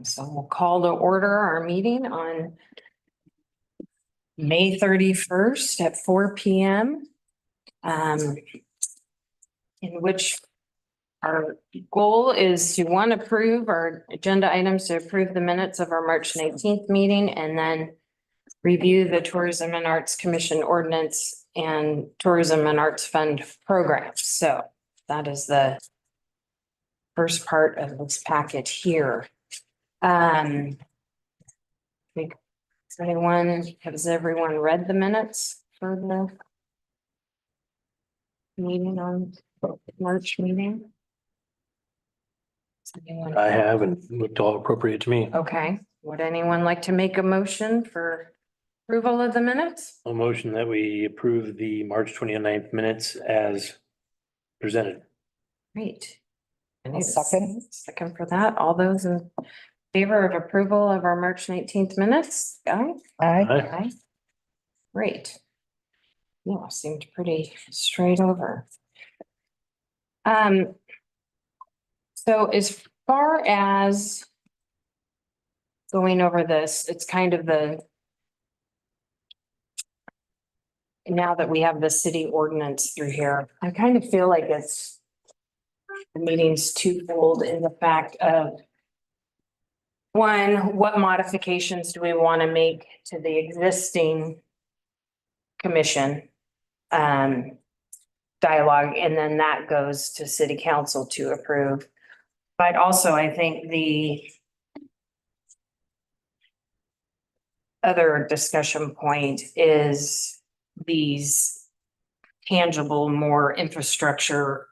So we'll call to order our meeting on May 31st at 4 p.m. In which our goal is to approve our agenda items, to approve the minutes of our March 19th meeting, and then review the Tourism and Arts Commission ordinance and Tourism and Arts Fund programs. So that is the first part of this packet here. Has everyone read the minutes for the meeting on March meeting? I have, and looked all appropriate to me. Okay, would anyone like to make a motion for approval of the minutes? A motion that we approve the March 29th minutes as presented. Great. I'll second. Second for that. All those in favor of approval of our March 19th minutes? Aye. Aye. Aye. Great. Yeah, seemed pretty straight over. So as far as going over this, it's kind of now that we have the city ordinance through here, I kind of feel like the meeting's twofold in the fact of one, what modifications do we want to make to the existing commission dialogue, and then that goes to city council to approve. But also, I think the other discussion point is these tangible, more infrastructure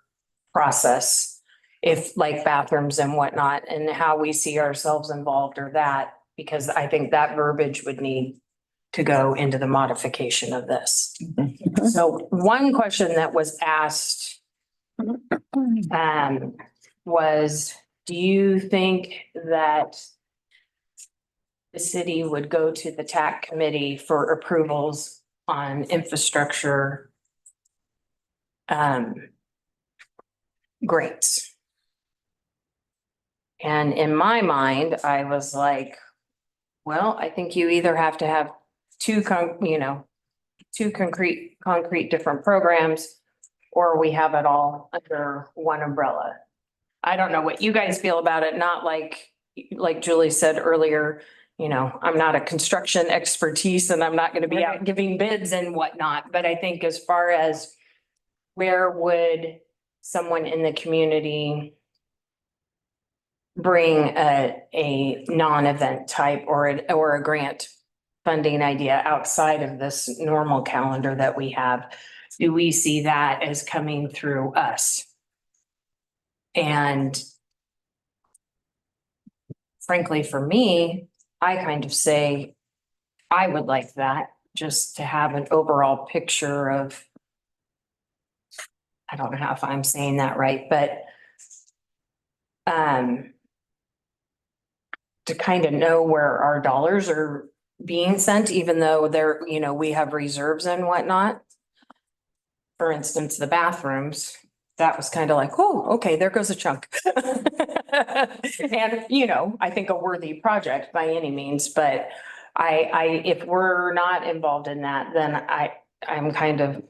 process, if like bathrooms and whatnot, and how we see ourselves involved or that, because I think that verbiage would need to go into the modification of this. So one question that was asked was, do you think that the city would go to the TAC committee for approvals on infrastructure grants? And in my mind, I was like, well, I think you either have to have two concrete different programs, or we have it all under one umbrella. I don't know what you guys feel about it, not like Julie said earlier, I'm not a construction expertise and I'm not going to be out giving bids and whatnot, but I think as far as where would someone in the community bring a non-event type or a grant funding idea outside of this normal calendar that we have, do we see that as coming through us? And frankly, for me, I kind of say, I would like that just to have an overall picture of, I don't know if I'm saying that right, but to kind of know where our dollars are being sent, even though we have reserves and whatnot. For instance, the bathrooms, that was kind of like, oh, okay, there goes a chunk. And, I think a worthy project by any means, but if we're not involved in that, then I'm kind of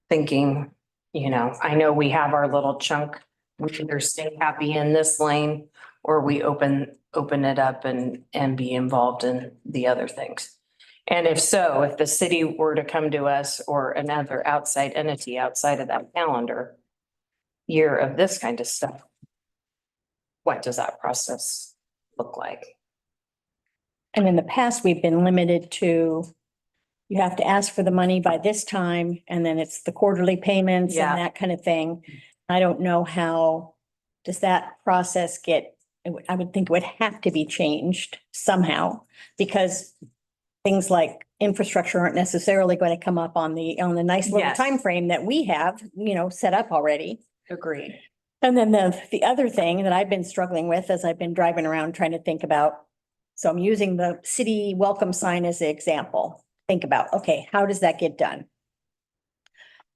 thinking, I know we have our little chunk. We either stay happy in this lane or we open it up and be involved in the other things. And if so, if the city were to come to us or another outside entity outside of that calendar year of this kind of stuff, what does that process look like? And in the past, we've been limited to, you have to ask for the money by this time, and then it's the quarterly payments Yeah. and that kind of thing. I don't know how, does that process get, I would think it would have to be changed somehow, because things like infrastructure aren't necessarily going to come up on the nice little Yes. time frame that we have, set up already. Agreed. And then the other thing that I've been struggling with as I've been driving around trying to think about, so I'm using the city welcome sign as the example. Think about, okay, how does that get done?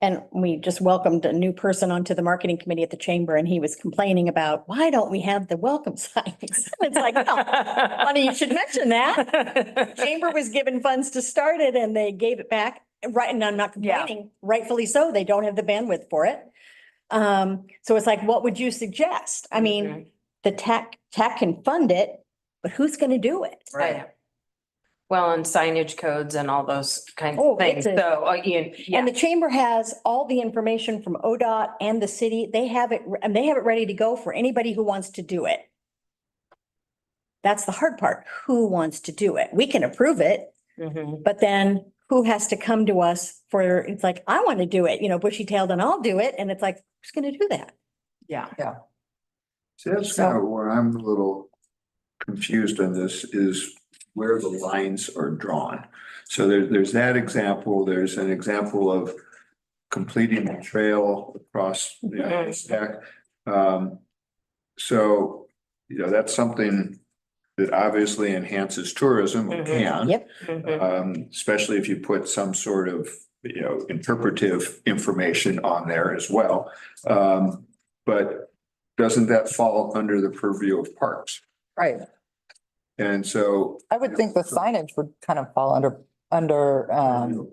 And we just welcomed a new person onto the marketing committee at the chamber and he was complaining about, why don't we have the welcome signs? It's like, well, funny, you should mention that. Chamber was given funds to start it and they gave it back. Right, and I'm not complaining, rightfully so, they don't have the bandwidth for it. So it's like, what would you suggest? I mean, the TAC can fund it, but who's gonna do it? Right. Well, and signage codes and all those kinds Oh, of things. it's a- So, yeah, And the chamber has all the information from ODOT and the city. They have it, and they have it ready to go for anybody who wants to do it. That's the hard part. Who wants to do it? We can approve it, Mhm. but then who has to come to us for, it's like, I want to do it, bushy tailed and I'll do it. And it's like, who's going to do that? Yeah. So that's kind of where I'm a little confused on this is where the lines are drawn. So there's that example, there's an example of completing the trail across, the stack. So, that's something that obviously enhances tourism, or Mhm. can. Yep. Mhm. Especially if you put some sort of, interpretive information on there as well. But doesn't that fall under the purview of parks? Right. And so. I would think the signage would kind of fall under,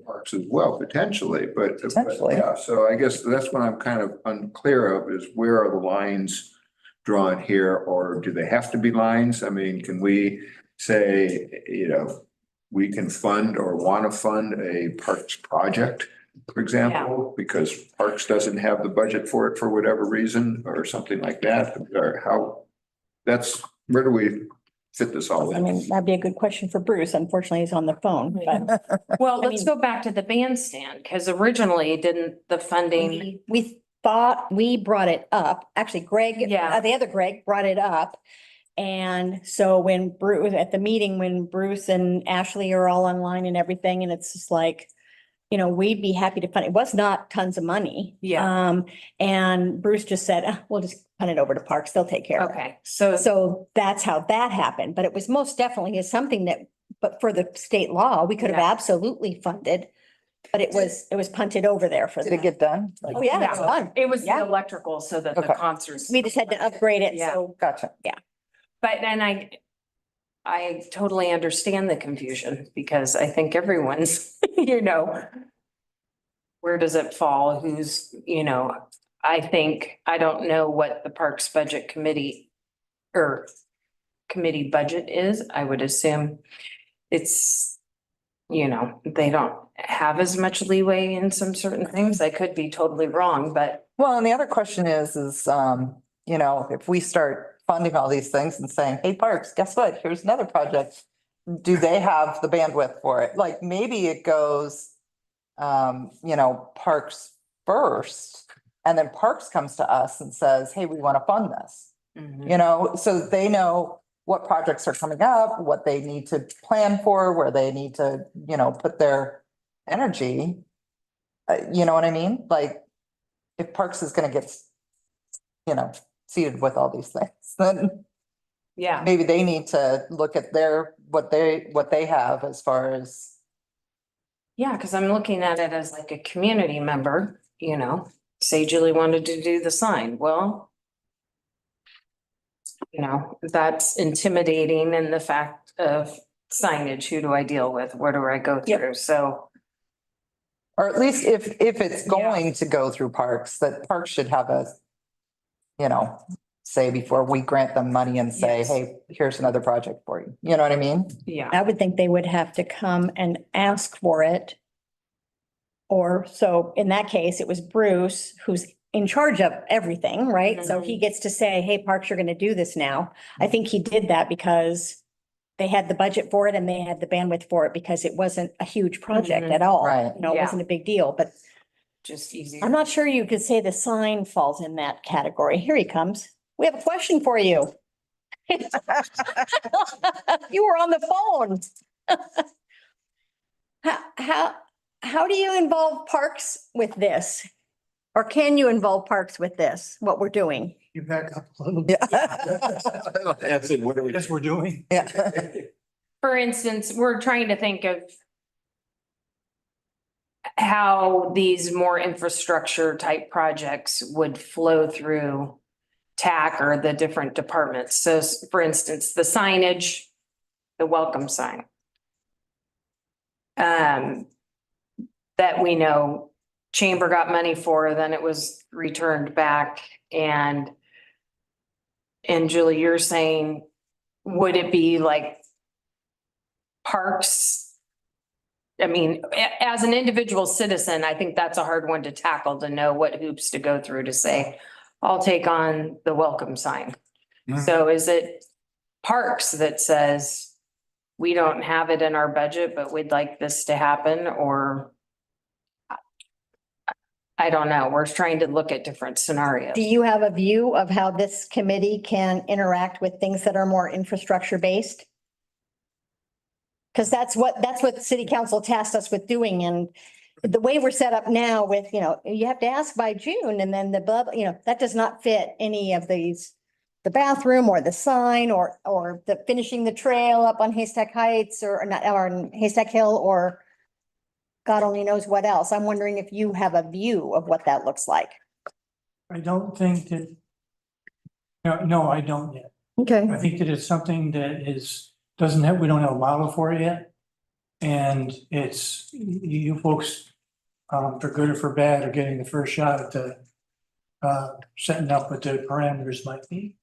Parks as well, potentially, but. Potentially. Yeah, so I guess that's what I'm kind of unclear of is where are the lines drawn here, or do they have to be lines? I mean, can we say, we can fund or want to fund a parks project, for example, because Parks doesn't have the budget for it for whatever reason, or something like that, or how? Where do we fit this all I in? mean, that'd be a good question for Bruce. Unfortunately, he's on the phone, but Well, I let's mean- go back to the bandstand, because originally didn't the funding, we thought, we brought it up. Actually, Greg, Yeah. the other Greg brought it up. And so when Bruce, at the meeting, when Bruce and Ashley are all online and everything, and it's just like, we'd be happy to fund. It was not tons of money. Yeah. And Bruce just said, we'll just punt it over to Parks. They'll take care of it. okay, so, So that's how that happened, but it was most definitely is something that, but for the state law, we could have Yeah. absolutely funded. But it was punted over there for did it them. get done? Like, Oh, yeah, it's Yeah. done. it was the Yeah. electrical so that the Okay. concerts. We just had to upgrade it, Yeah. so. Gotcha. But then I totally understand the confusion because I think everyone's, where does it fall? Who's, I don't know what the Parks Budget Committee or committee budget is. I would assume it's, they don't have as much leeway in some certain things. I could be totally wrong, but Well, and the other question is, if we start funding all these things and saying, hey, Parks, guess what? Here's another project. Do they have the bandwidth for it? Like maybe it goes, Parks first. And then Parks comes to us and says, hey, we want to fund this, so they know what projects are coming up, what they need to plan for, where they need to, put their energy. You know what I mean? Like if Parks is gonna get, seated with all these things, then yeah. maybe they need to look at what they have as far as. Yeah, because I'm looking at it as like a community member, say Julie wanted to do the sign, well. That's intimidating in the fact of signage, who do I deal with, where do I go Yep. through, so. Or at least if it's Yeah. going to go through Parks, that Parks should have a, say before we grant them money and say, Yes. hey, here's another project for you. You know what I mean? Yeah, I would think they would have to come and ask for it. Or, so in that case, it was Bruce who's in charge of everything, right? So he gets to say, hey, Parks, you're gonna do this now. I think he did that because they had the budget for it and they had the bandwidth for it because it wasn't a huge project Mhm. at all. Right. It Yeah. wasn't a big deal, but just easy. I'm not sure you could say the sign falls in that category. Here he comes. We have a question for you. You were on the phone. How do you involve Parks with this? Or can you involve Parks with this, what we're doing? You back up a little. Yeah. That's it, what are we? Yes, we're doing. Yeah. For instance, we're trying to think of how these more infrastructure type projects would flow through TAC or the different departments. So for instance, the signage, the welcome sign. That we know Chamber got money for, then it was returned back and Julie, you're saying, would it be like parks? I mean, as an individual citizen, I think that's a hard one to tackle, to know what hoops to go through to say, I'll take on the welcome sign. Mhm. So is it parks that says, we don't have it in our budget, but we'd like this to happen, or I don't know. We're trying to look at different scenarios. Do you have a view of how this committee can interact with things that are more infrastructure based? Because that's what city council tasked us with doing, and the way we're set up now with, you have to ask by June, and then that does not fit any of these. The bathroom or the sign or the finishing the trail up on Haystack Heights or not, or on Haystack Hill, or God only knows what else. I'm wondering if you have a view of what that looks like. I don't think that, no, I don't yet. Okay. I think that it's something that we don't have a model for it yet. And it's, you folks, for good or for bad, are getting the first shot at the, setting up what the parameters might be,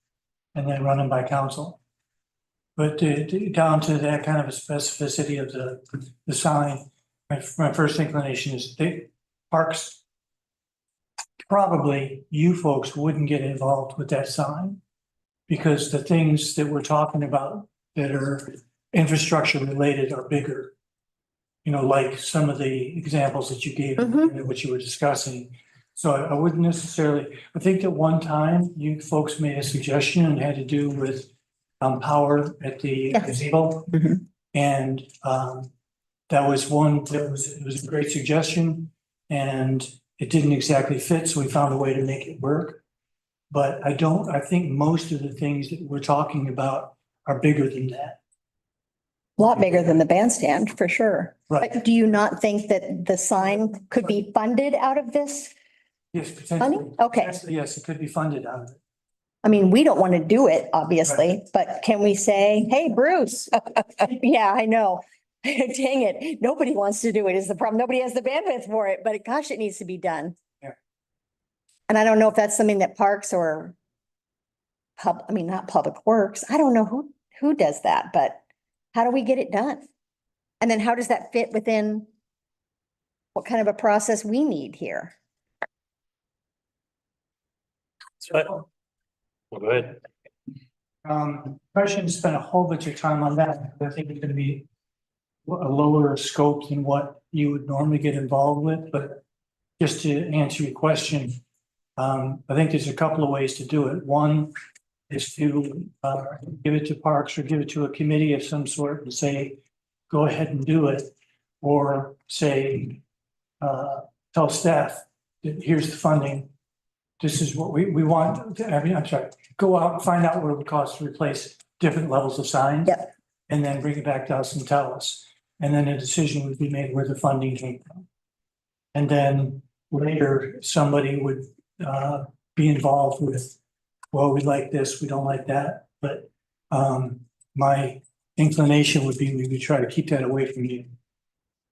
and then running by council. But down to that kind of a specificity of the sign, my first inclination is parks. Probably you folks wouldn't get involved with that sign. Because the things that we're talking about that are infrastructure related are bigger. Like some of the examples that you gave, what you were discussing. So I wouldn't necessarily, I think at one time you folks made a suggestion and had to do with power at the gazebo. And that was one, it was a great suggestion, and it didn't exactly fit, so we found a way to make it work. But I think most of the things that we're talking about are bigger than that. A lot bigger than the bandstand, for sure. Right. But do you not think that the sign could be funded out of this? Yes, potentially. Money? Okay. Potentially, yes, it could be funded out of it. I mean, we don't want to do it, obviously, but can we say, hey, Bruce? Yeah, I know. Dang it. Nobody wants to do it is the problem. Nobody has the bandwidth for it, but gosh, it needs to be done. Yeah. And I don't know if that's something that parks or not Public Works. I don't know who does that, but how do we get it done? And then how does that fit within what kind of a process we need here? Well, go ahead. Probably shouldn't spend a whole bunch of time on that. I think it's gonna be a lower scope than what you would normally get involved with, but just to answer your question, I think there's a couple of ways to do it. One is to give it to parks or give it to a committee of some sort and say, go ahead and do it. Or say, tell staff that here's the funding. This is what we want. Go out and find out what it would cost to replace different levels of signs. Yep. And then bring it back to us and tell us. And then a decision would be made where the funding came from. And then later, somebody would be involved with, well, we like this, we don't like that. But my inclination would be we would try to keep that away from you.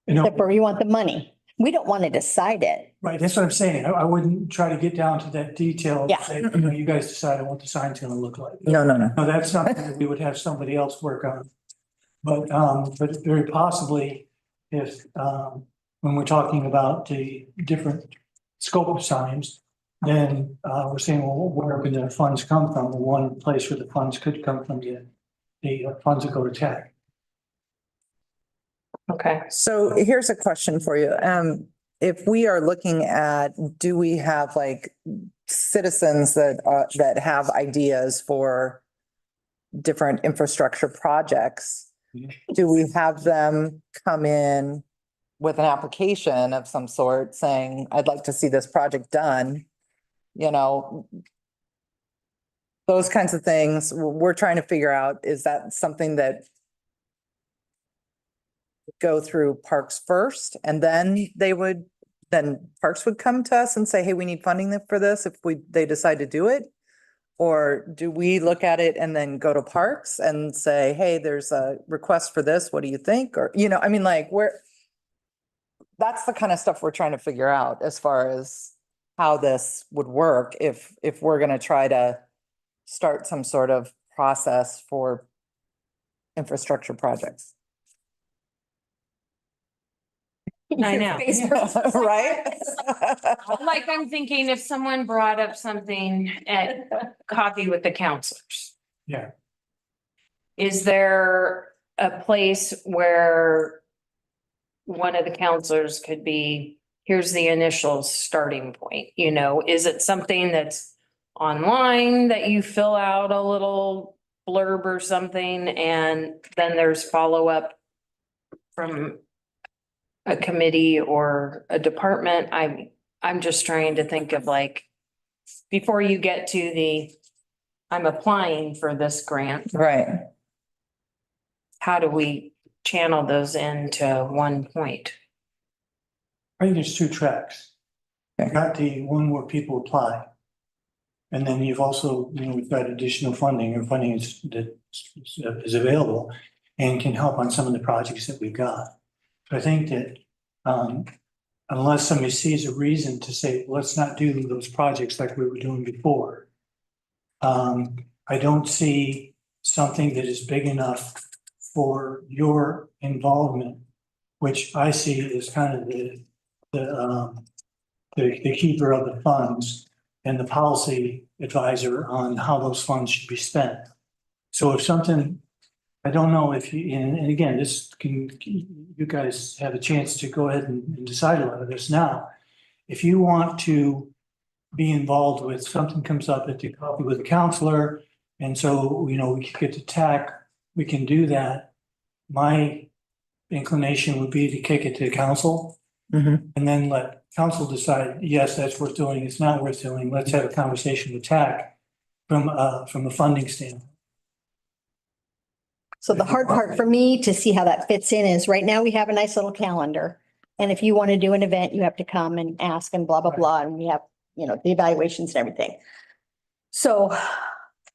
Except for you want the money. We don't want to decide it. Right, that's what I'm saying. I wouldn't try to get down to that detail. Yeah. Say, you guys decide on what the sign's gonna look like. No. No, that's something that we would have somebody else work on. But very possibly if, when we're talking about the different scope of signs, then, we're saying, well, where can the funds come from? The one place where the funds could come from, the funds that go to TAC. Okay. So here's a question for you. If we are looking at, do we have like citizens that have ideas for different infrastructure projects? Do we have them come in with an application of some sort saying, I'd like to see this project done? Those kinds of things. We're trying to figure out, is that something that go through parks first and then they would then Parks would come to us and say, hey, we need funding for this if they decide to do it? Or do we look at it and then go to Parks and say, hey, there's a request for this, what do you think? Or, I mean, like, that's the kind of stuff we're trying to figure out as far as how this would work if we're gonna try to start some sort of process for infrastructure projects. I know. Right? Like, I'm thinking if someone brought up something at coffee with the counselors. Yeah. Is there a place where one of the counselors could be, here's the initial starting point, is it something that's online that you fill out a little blurb or something, and then there's follow-up from a committee or a department? I'm just trying to think of, like, before you get to I'm applying for this grant, Right. how do we channel those into one point? I think there's two tracks. Okay. You got the one where people apply. And then you've also, we've got additional funding, or funding that is available and can help on some of the projects that we've got. So I think that unless somebody sees a reason to say, let's not do those projects like we were doing before. I don't see something that is big enough for your involvement, which I see as kind of the keeper of the funds and the policy advisor on how those funds should be spent. So if something, I don't know if you, and again, you guys have a chance to go ahead and decide a lot of this now. If you want to be involved with, something comes up at the coffee with the counselor, and so, we can get to TAC, we can do that. My inclination would be to kick it to council Mhm. and then let council decide, yes, that's worth doing, it's not worth doing. Let's have a conversation with TAC from a funding standpoint. So the hard part for me to see how that fits in is right now we have a nice little calendar. And if you want to do an event, you have to come and ask and blah, blah, blah. And we have, the evaluations and everything. So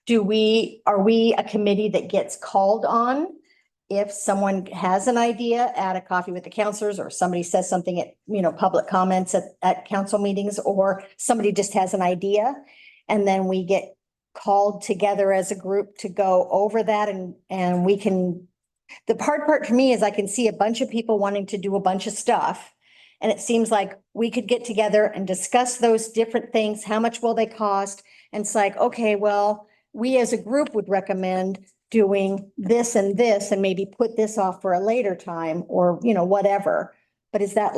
are we a committee that gets called on if someone has an idea at a coffee with the counselors, or somebody says something at, public comments at council meetings, or somebody just has an idea and then we get called together as a group to go over that and we can, the hard part for me is I can see a bunch of people wanting to do a bunch of stuff. And it seems like we could get together and discuss those different things. How much will they cost? And it's like, okay, well, we as a group would recommend doing this and maybe put this off for a later time or, whatever. But is that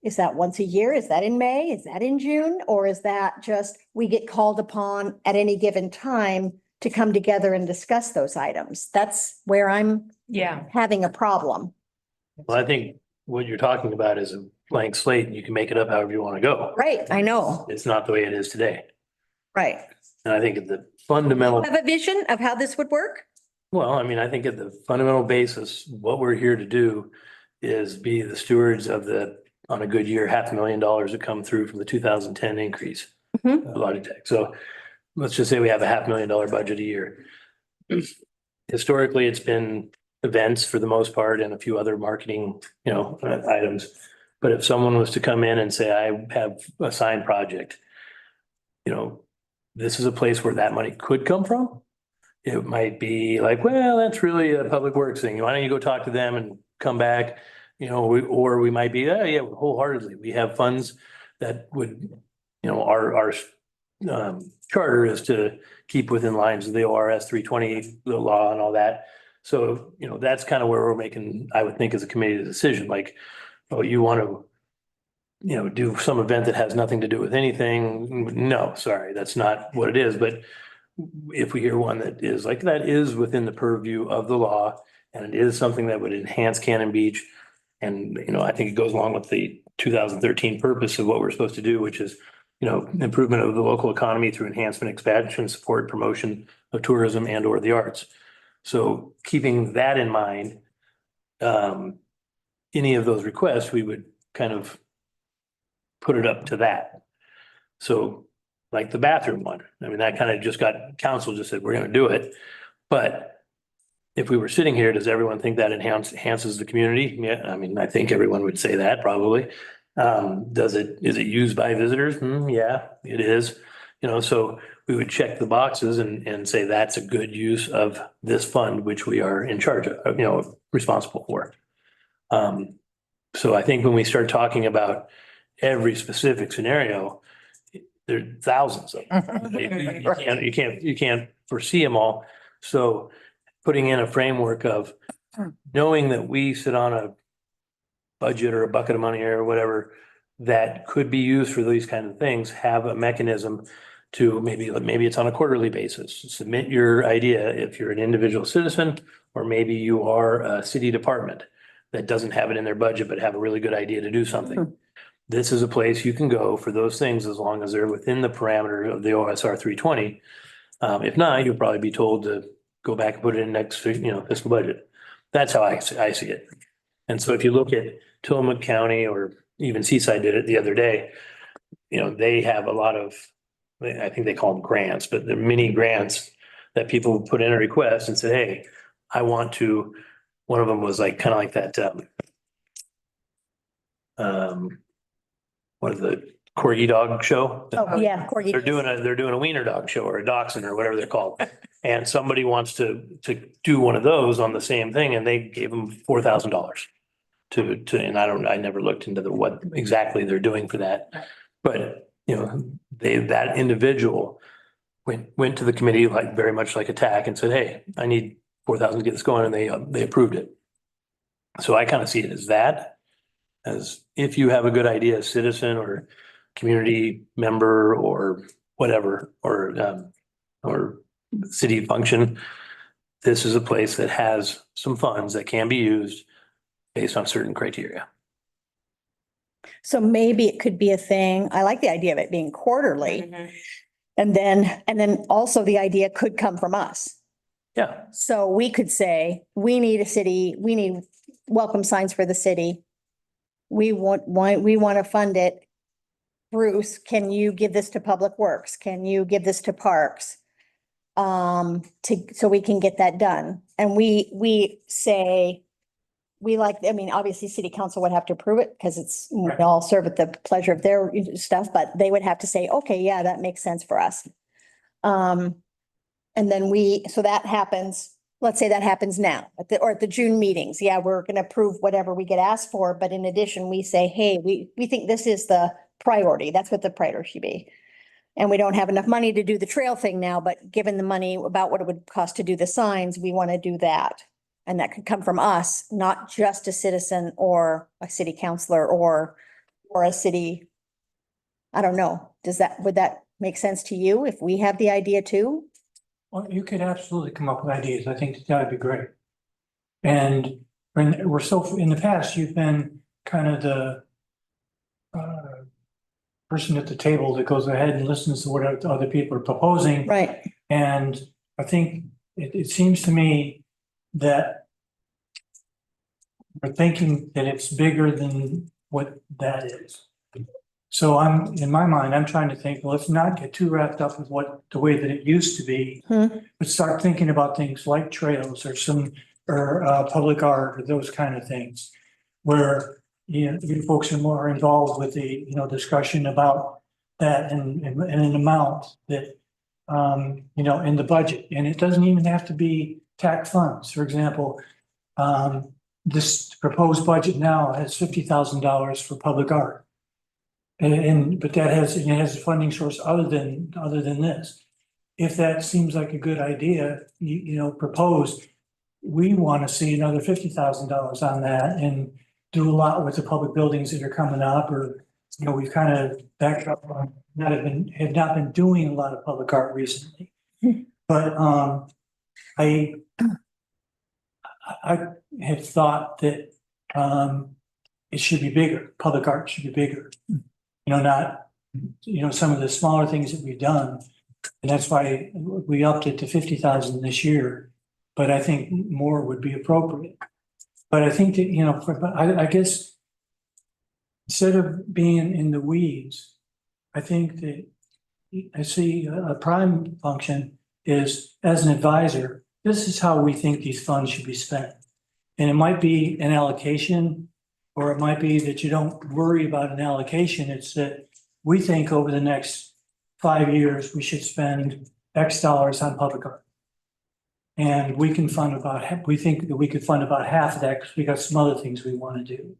is that once a year? Is that in May? Is that in June? Or is that just, we get called upon at any given time to come together and discuss those items? That's where I'm having a problem. Well, I think what you're talking about is a blank slate and you can make it up however you want to go. Right, I know, It's not the way it is today. right. And I think at the fundamental, Have a vision of how this would work? well, I mean, I think at the fundamental basis, what we're here to do is be the stewards of on a good year, $500,000 that come through from the 2010 increase. Mhm. of lodging tax. So let's just say we have a $500,000 budget a year. Historically, it's been events for the most part and a few other marketing, items. But if someone was to come in and say, I have a signed project, this is a place where that money could come from. It might be like, well, that's really a public works thing. Why don't you go talk to them and come back? Or we might be, oh yeah, wholeheartedly. We have funds that would, our charter is to keep within lines of the ORS 320, the law and all that. So, that's kind of where we're making, I would think as a committee, the decision, like, oh, you want to, do some event that has nothing to do with anything. No, sorry, that's not what it is. But if we hear one that is like, that is within the purview of the law and it is something that would enhance Cannon Beach. And, I think it goes along with the 2013 purpose of what we're supposed to do, which is, improvement of the local economy through enhancement, expansion, support, promotion of tourism and or the arts. So keeping that in mind, any of those requests, we would kind of put it up to that. So like the bathroom one, I mean, that kind of just got, council just said, we're gonna do it. But if we were sitting here, does everyone think that enhances the community? Yeah, I mean, I think everyone would say that probably. Is it used by visitors? Yeah, it is. You know, so we would check the boxes and say that's a good use of this fund, which we are in charge of, you know, responsible for. So I think when we start talking about every specific scenario, there are thousands of them. You can't foresee them all. So putting in a framework of knowing that we sit on a budget or a bucket of money or whatever that could be used for these kind of things, have a mechanism to maybe it's on a quarterly basis. Submit your idea if you're an individual citizen, or maybe you are a city department that doesn't have it in their budget, but have a really good idea to do something. This is a place you can go for those things as long as they're within the parameter of the OSR 320. If not, you'll probably be told to go back and put it in next, fiscal budget. That's how I see it. And so if you look at Tillamook County, or even Seaside did it the other day, they have a lot of, I think they call them grants, but they're mini grants that people put in a request and said, hey, I want to, one of them was like, kind of like that, what is the Corgi dog show? Oh, yeah, Corgi. They're doing a wiener dog show or a dachshund or whatever they're called. And somebody wants to do one of those on the same thing, and they gave them $4,000 and I never looked into what exactly they're doing for that. But, that individual went to the committee, like very much like ATTAC, and said, hey, I need 4,000 to get this going, and they approved it. So I kind of see it as that, as if you have a good idea, citizen or community member or whatever, or city function, this is a place that has some funds that can be used based on certain criteria. So maybe it could be a thing. I like the idea of it being quarterly. And then also the idea could come from us. Yeah, So we could say, we need welcome signs for the city. We want to fund it. Bruce, can you give this to Public Works? Can you give this to Parks? So we can get that done. And we say, obviously city council would have to approve it because we all serve at the pleasure of their stuff, but they would have to say, okay, yeah, that makes sense for us. And then so that happens, let's say that happens now at the June meetings. Yeah, we're going to approve whatever we get asked for. But in addition, we say, hey, we think this is the priority. That's what the priority should be. And we don't have enough money to do the trail thing now, but given the money about what it would cost to do the signs, we want to do that. And that could come from us, not just a citizen or a city councilor or a city. I don't know. Would that make sense to you if we have the idea too? Well, you could absolutely come up with ideas. I think that would be great. And in the past, you've been kind of the person at the table that goes ahead and listens to what other people are proposing. Right. And I think it seems to me that we're thinking that it's bigger than what that is. So in my mind, I'm trying to think, well, let's not get too wrapped up with the way that it used to be, but start thinking about things like trails or public art or those kind of things, where you folks are more involved with the discussion about that and an amount that in the budget. And it doesn't even have to be TAC funds. For example, this proposed budget now has $50,000 for public art. But it has a funding source other than this. If that seems like a good idea, proposed, we want to see another $50,000 on that and do a lot with the public buildings that are coming up, or we've kind of backed up on have not been doing a lot of public art recently. But I had thought that it should be bigger. Public art should be bigger. Not some of the smaller things that we've done, and that's why we upped it to 50,000 this year. But I think more would be appropriate. But I think that I guess instead of being in the weeds, I think that I see a prime function is as an advisor, this is how we think these funds should be spent. And it might be an allocation, or it might be that you don't worry about an allocation. It's that we think over the next 5 years, we should spend X dollars on public art. And we can fund we think that we could fund about half of that because we got some other things we want to do.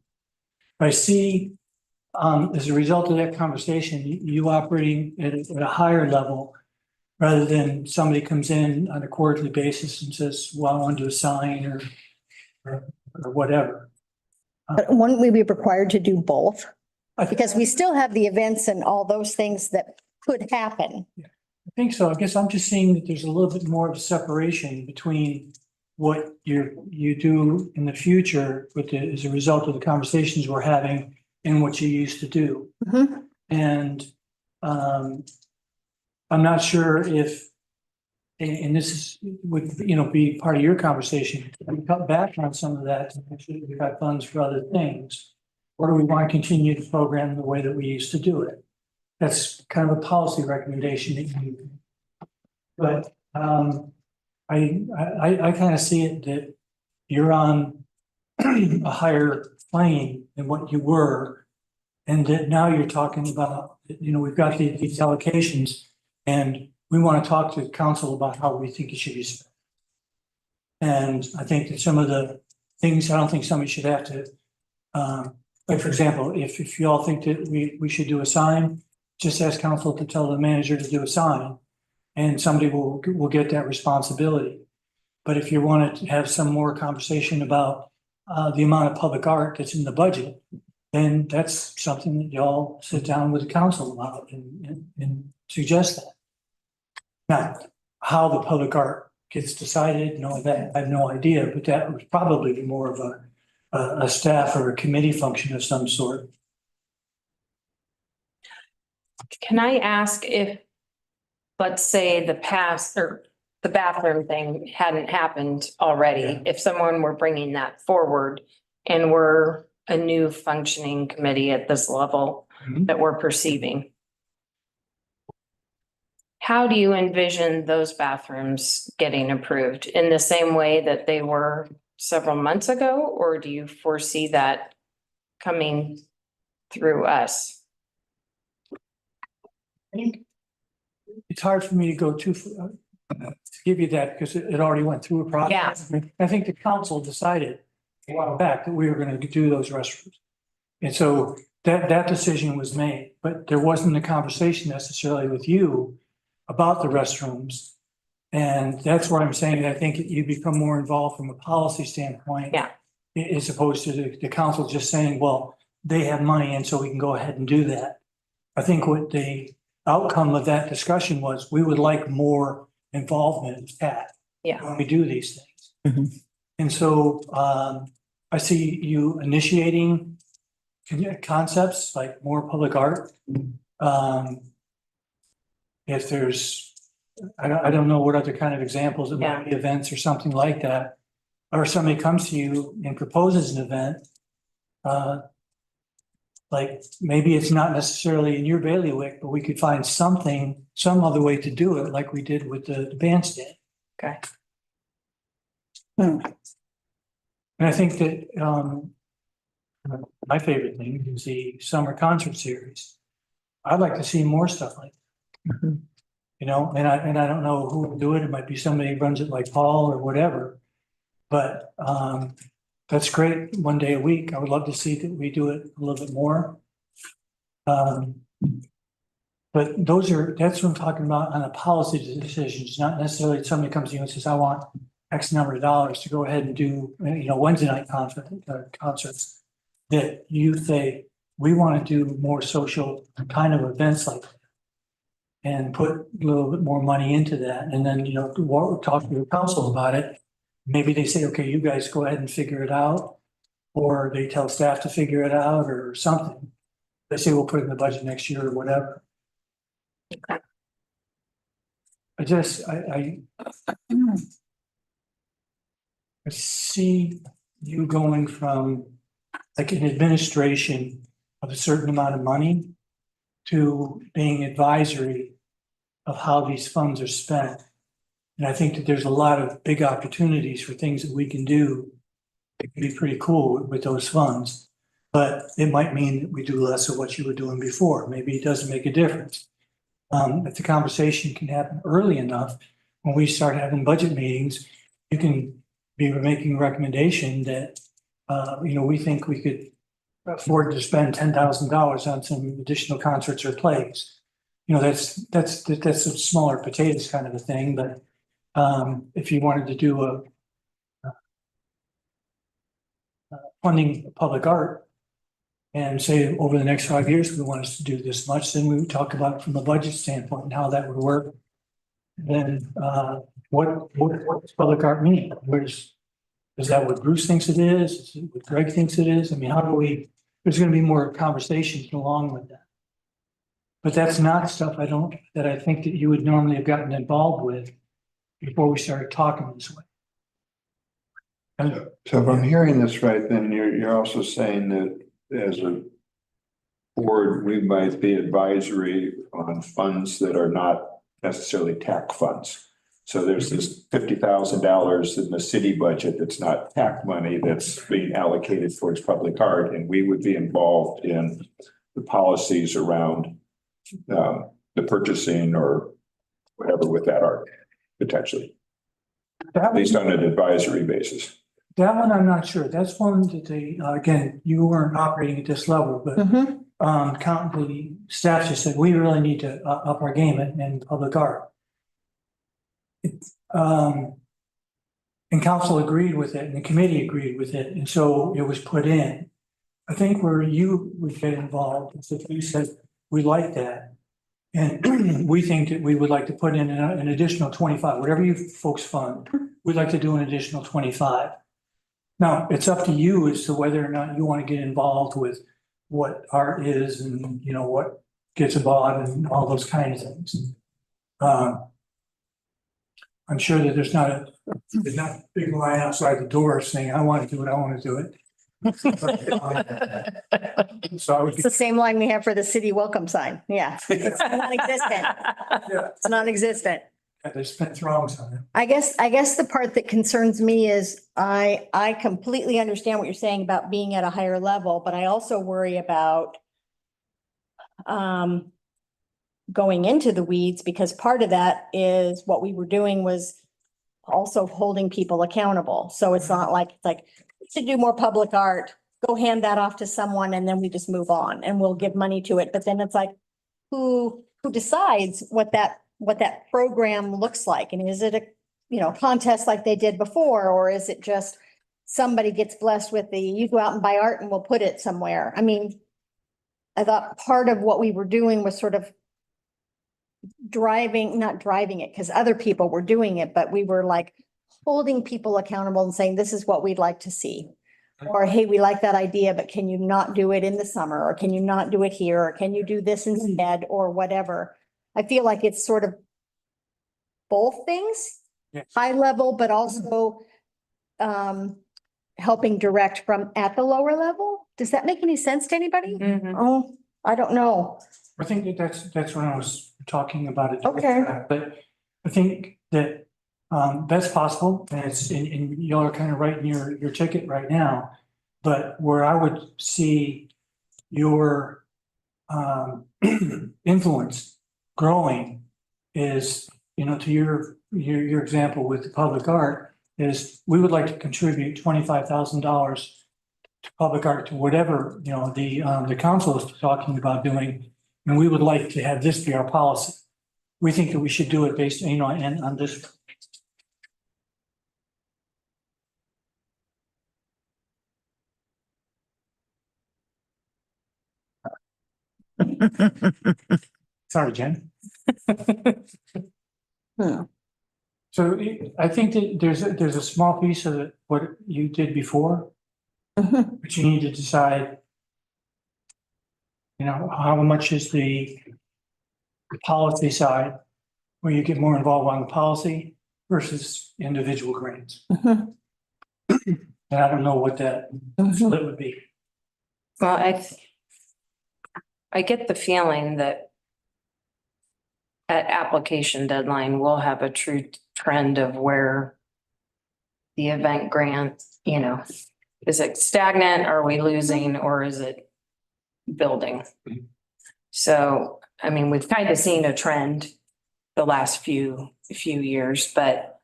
I see, as a result of that conversation, you operating at a higher level rather than somebody comes in on a quarterly basis and says, well, I want to do a sign or whatever. But wouldn't we be required to do both? Because we still have the events and all those things that could happen. I think so. I guess I'm just seeing that there's a little bit more of a separation between what you do in the future as a result of the conversations we're having and what you used to do. Mhm. And I'm not sure if, and this is, would, be part of your conversation, we cut back on some of that, to make sure that we've got funds for other things. Or do we want to continue to program the way that we used to do it? That's kind of a policy recommendation that you. But I kind of see it that you're on a higher plane than what you were. And that now you're talking about, we've got these allocations and we want to talk to the council about how we think it should be spent. And I think that some of the things, I don't think somebody should have to, like, for example, if you all think that we should do a sign, just ask council to tell the manager to do a sign and somebody will get that responsibility. But if you want to have some more conversation about the amount of public art that's in the budget, then that's something that y'all sit down with the council about and suggest that. Now, how the public art gets decided, that I have no idea, but that would probably be more of a staff or a committee function of some sort. Can I ask if, let's say the past or the bathroom thing hadn't happened already, Yeah. if someone were bringing that forward and we're a new functioning committee at this level Mhm. that we're perceiving, how do you envision those bathrooms getting approved? In the same way that they were several months ago, or do you foresee that coming through us? It's hard for me to go to give you that because it already went through a process. I think the council decided a while back that we were going to do those restrooms. And so that decision was made, but there wasn't a conversation necessarily with you about the restrooms. And that's where I'm saying that I think you become more involved from a policy standpoint. Yeah. As opposed to the council just saying, well, they have money and so we can go ahead and do that. I think what the outcome of that discussion was, we would like more involvement at Yeah. when we do these things. Mhm. And so I see you initiating concepts like more public art. If there's, I don't know what other kind of examples, it might be events or something like that. Or somebody comes to you and proposes an event. Like maybe it's not necessarily in your bailiwick, but we could find something, some other way to do it, like we did with the bandstand. Okay. Hmm. And I think that my favorite thing is the summer concert series. I'd like to see more stuff like that. Mhm. And I don't know who will do it. It might be somebody who runs it like Paul or whatever. But that's great. One day a week. I would love to see that we do it a little bit more. But that's what I'm talking about on the policy decisions, not necessarily somebody comes to you and says, I want X number of dollars to go ahead and do, Wednesday night concerts. That you say, we want to do more social kind of events like that. And put a little bit more money into that. And then, talk to the council about it. Maybe they say, okay, you guys go ahead and figure it out. Or they tell staff to figure it out or something. They say, we'll put it in the budget next year or whatever. Okay. I see you going from like an administration of a certain amount of money to being advisory of how these funds are spent. And I think that there's a lot of big opportunities for things that we can do. It can be pretty cool with those funds, but it might mean that we do less of what you were doing before. Maybe it doesn't make a difference. If the conversation can happen early enough, when we start having budget meetings, you can be making a recommendation that, we think we could afford to spend $10,000 on some additional concerts or plays. That's some smaller potatoes kind of a thing, but if you wanted to do a funding public art and say over the next 5 years, we want us to do this much, then we would talk about it from a budget standpoint and how that would work. Then what does public art mean? Is that what Bruce thinks it is? Is it what Greg thinks it is? I mean, how do we, there's gonna be more conversations along with that. But that's not stuff that I think that you would normally have gotten involved with before we started talking this way. So if I'm hearing this right, then you're also saying that as a board, we might be advisory on funds that are not necessarily TAC funds. So there's this $50,000 in the city budget that's not TAC money that's being allocated towards public art, and we would be involved in the policies around the purchasing or whatever with that art, potentially, at least on an advisory basis. That one, I'm not sure. That's one that they, again, you weren't operating at this level, but the staff just said, we really need to up our game in public art. And council agreed with it and the committee agreed with it. And so it was put in. I think where you would get involved is if you said, we like that. And we think that we would like to put in an additional 25, whatever you folks fund, we'd like to do an additional 25. Now, it's up to you as to whether or not you want to get involved with what art is and, what gets bought and all those kinds of things. I'm sure that there's not a big line outside the door saying, I want to do it, I want to do it. So I would It's the same line we have for the city welcome sign. Yeah. It's non-existent. It's non-existent. there's been throngs on it. I guess the part that concerns me is I completely understand what you're saying about being at a higher level, but I also worry about going into the weeds, because part of that is what we were doing was also holding people accountable. So it's not like, to do more public art, go hand that off to someone and then we just move on and we'll give money to it. But then it's like, who decides what that program looks like? And is it a, contest like they did before? Or is it just somebody gets blessed with you go out and buy art and we'll put it somewhere? I mean, I thought part of what we were doing was sort of not driving it because other people were doing it, but we were like holding people accountable and saying, this is what we'd like to see. Or, hey, we like that idea, but can you not do it in the summer? Or can you not do it here? Or can you do this instead or whatever? I feel like it's sort of both things, Yes. high level, but also helping direct from at the lower level. Does that make any sense to anybody? Mhm. Oh, I don't know. I think that's when I was talking about it. Okay. But I think that that's possible, and y'all are kind of writing your ticket right now. But where I would see your influence growing is, to your example with the public art, is we would like to contribute $25,000 to public art, to whatever, the council is talking about doing. And we would like to have this be our policy. We think that we should do it based, and on this. Sorry, Jen. So I think that there's a small piece of it, what you did before. But you need to decide, how much is the policy side, where you get more involved on the policy versus individual grants. And I don't know what that split would be. Well, I get the feeling that at application deadline, we'll have a true trend of where the event grant, is it stagnant? Are we losing or is it building? So, I mean, we've kind of seen a trend the last few years, but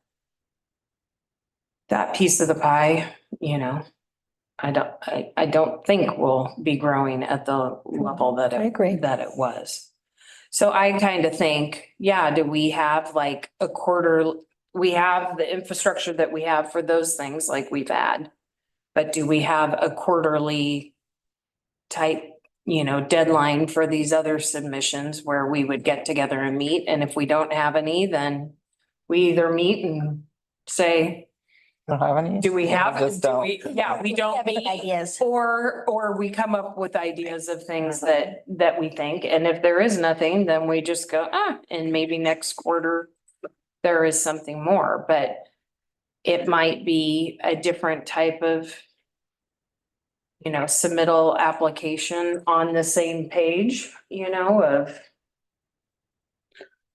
that piece of the pie, I don't think will be growing at the level that I agree. it was. So I kind of think, yeah, do we have like a quarter, we have the infrastructure that we have for those things like we've had. But do we have a quarterly type, deadline for these other submissions where we would get together and meet? And if we don't have any, then we either meet and say, Don't have any? do we have, Just do don't. we don't Have any meet? ideas? Or we come up with ideas of things that we think, and if there is nothing, then we just go, and maybe next quarter there is something more, but it might be a different type of submittal application on the same page, of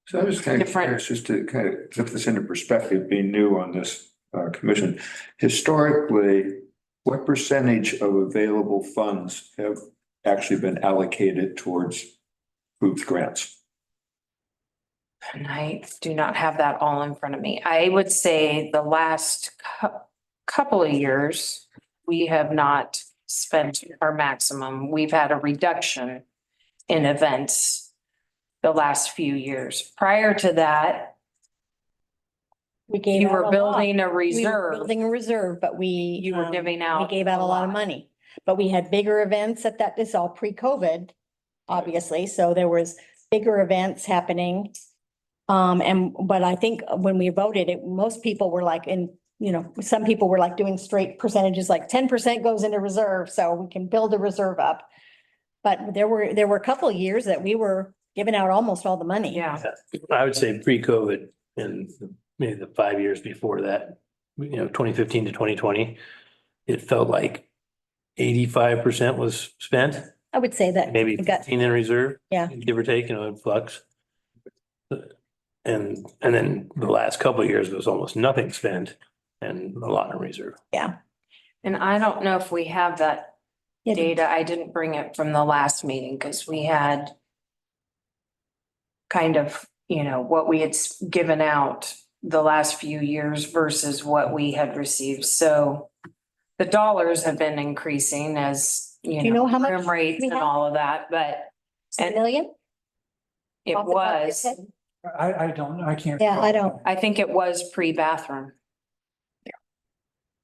So I'm just kind of Different- curious, just to kind of put this into perspective, being new on this commission. Historically, what percentage of available funds have actually been allocated towards approved grants? and I do not have that all in front of me. I would say the last couple of years, we have not spent our maximum. We've had a reduction in events the last few years. Prior to that, We gave you out a were lot. building a We were reserve. building a reserve, but You were giving out. We gave out a lot of lot. money, but we had bigger events this is all pre-COVID, obviously, so there was bigger events happening. But I think when we voted, most people were like some people were like doing straight percentages, like 10% goes into reserve, so we can build a reserve up. But there were a couple of years that we were giving out almost all the money. Yeah, I would say pre-COVID and maybe the 5 years before that, 2015 to 2020, it felt like 85% was spent, I would say that. maybe we got- 15 in reserve. Yeah. Give or take, in flux. And then the last couple of years was almost nothing spent and a lot in reserve. and I don't know if we have that Yeah. data. I didn't bring it from the last meeting because we had kind of, what we had given out the last few years versus what we had received. So the dollars have been increasing as, you know how much room rates we and have? all of that, but A million? it Off the top of your was, head? I can't. Yeah, I don't. I think it was pre-bathroom.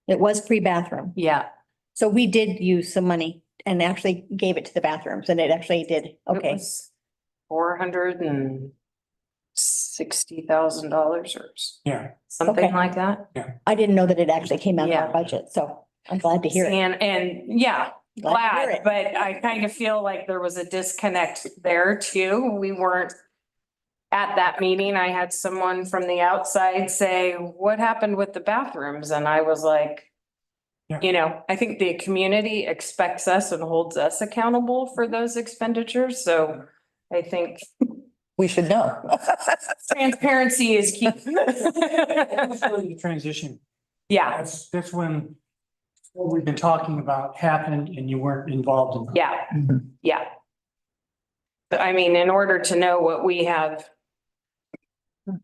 It was pre-bathroom. Yeah. So we did use some money and actually gave it to the bathrooms and it actually did. It Okay. was $460,000 or Yeah, something Okay. like that. I didn't know that it actually came out of our Yeah. budget, so I'm glad to hear it. And yeah, Glad to hear glad, it. but I kind of feel like there was a disconnect there too. We weren't at that meeting. I had someone from the outside say, what happened with the bathrooms? And I was like, Yeah. I think the community expects us and holds us accountable for those expenditures. So I think We should know. transparency is key. the transition, Yeah, that's when what we've been talking about happened and you weren't involved in. yeah, Mhm. yeah. But I mean, in order to know what we have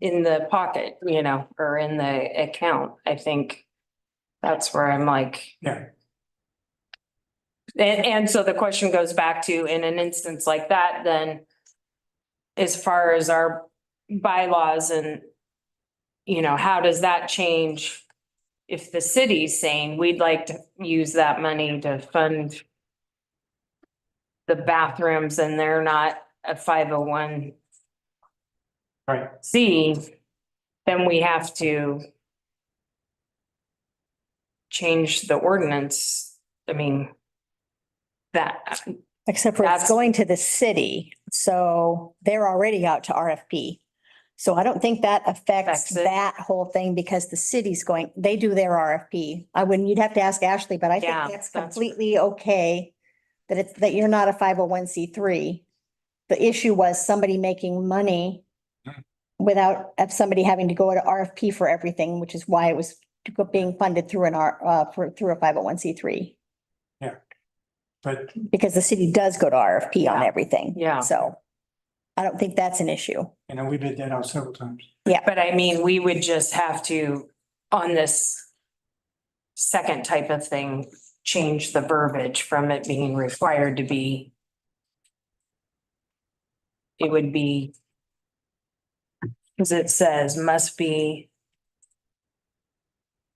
in the pocket, or in the account, I think that's where I'm like, Yeah, and so the question goes back to, in an instance like that, then as far as our bylaws and, how does that change? If the city's saying we'd like to use that money to fund the bathrooms and they're not a 501C, right. then we have to change the ordinance. I mean, that, Except for it's That's- going to the city, so they're already out to RFP. So I don't think that affects Affects it. that whole thing because the city's they do their RFP. You'd have to ask Ashley, but I think Yeah, that's that's- completely okay. That you're not a 501c3. the issue was somebody making money without, of somebody having to go to RFP for everything, which is why it was being funded through through a 501c3. But Because the city does go to RFP on Yeah. everything. Yeah. So I don't think that's an issue. you know, we bid that out several times. But I mean, we would just have to, on this second type of thing, change the verbiage from it being required to be. It would be. Because it says must be,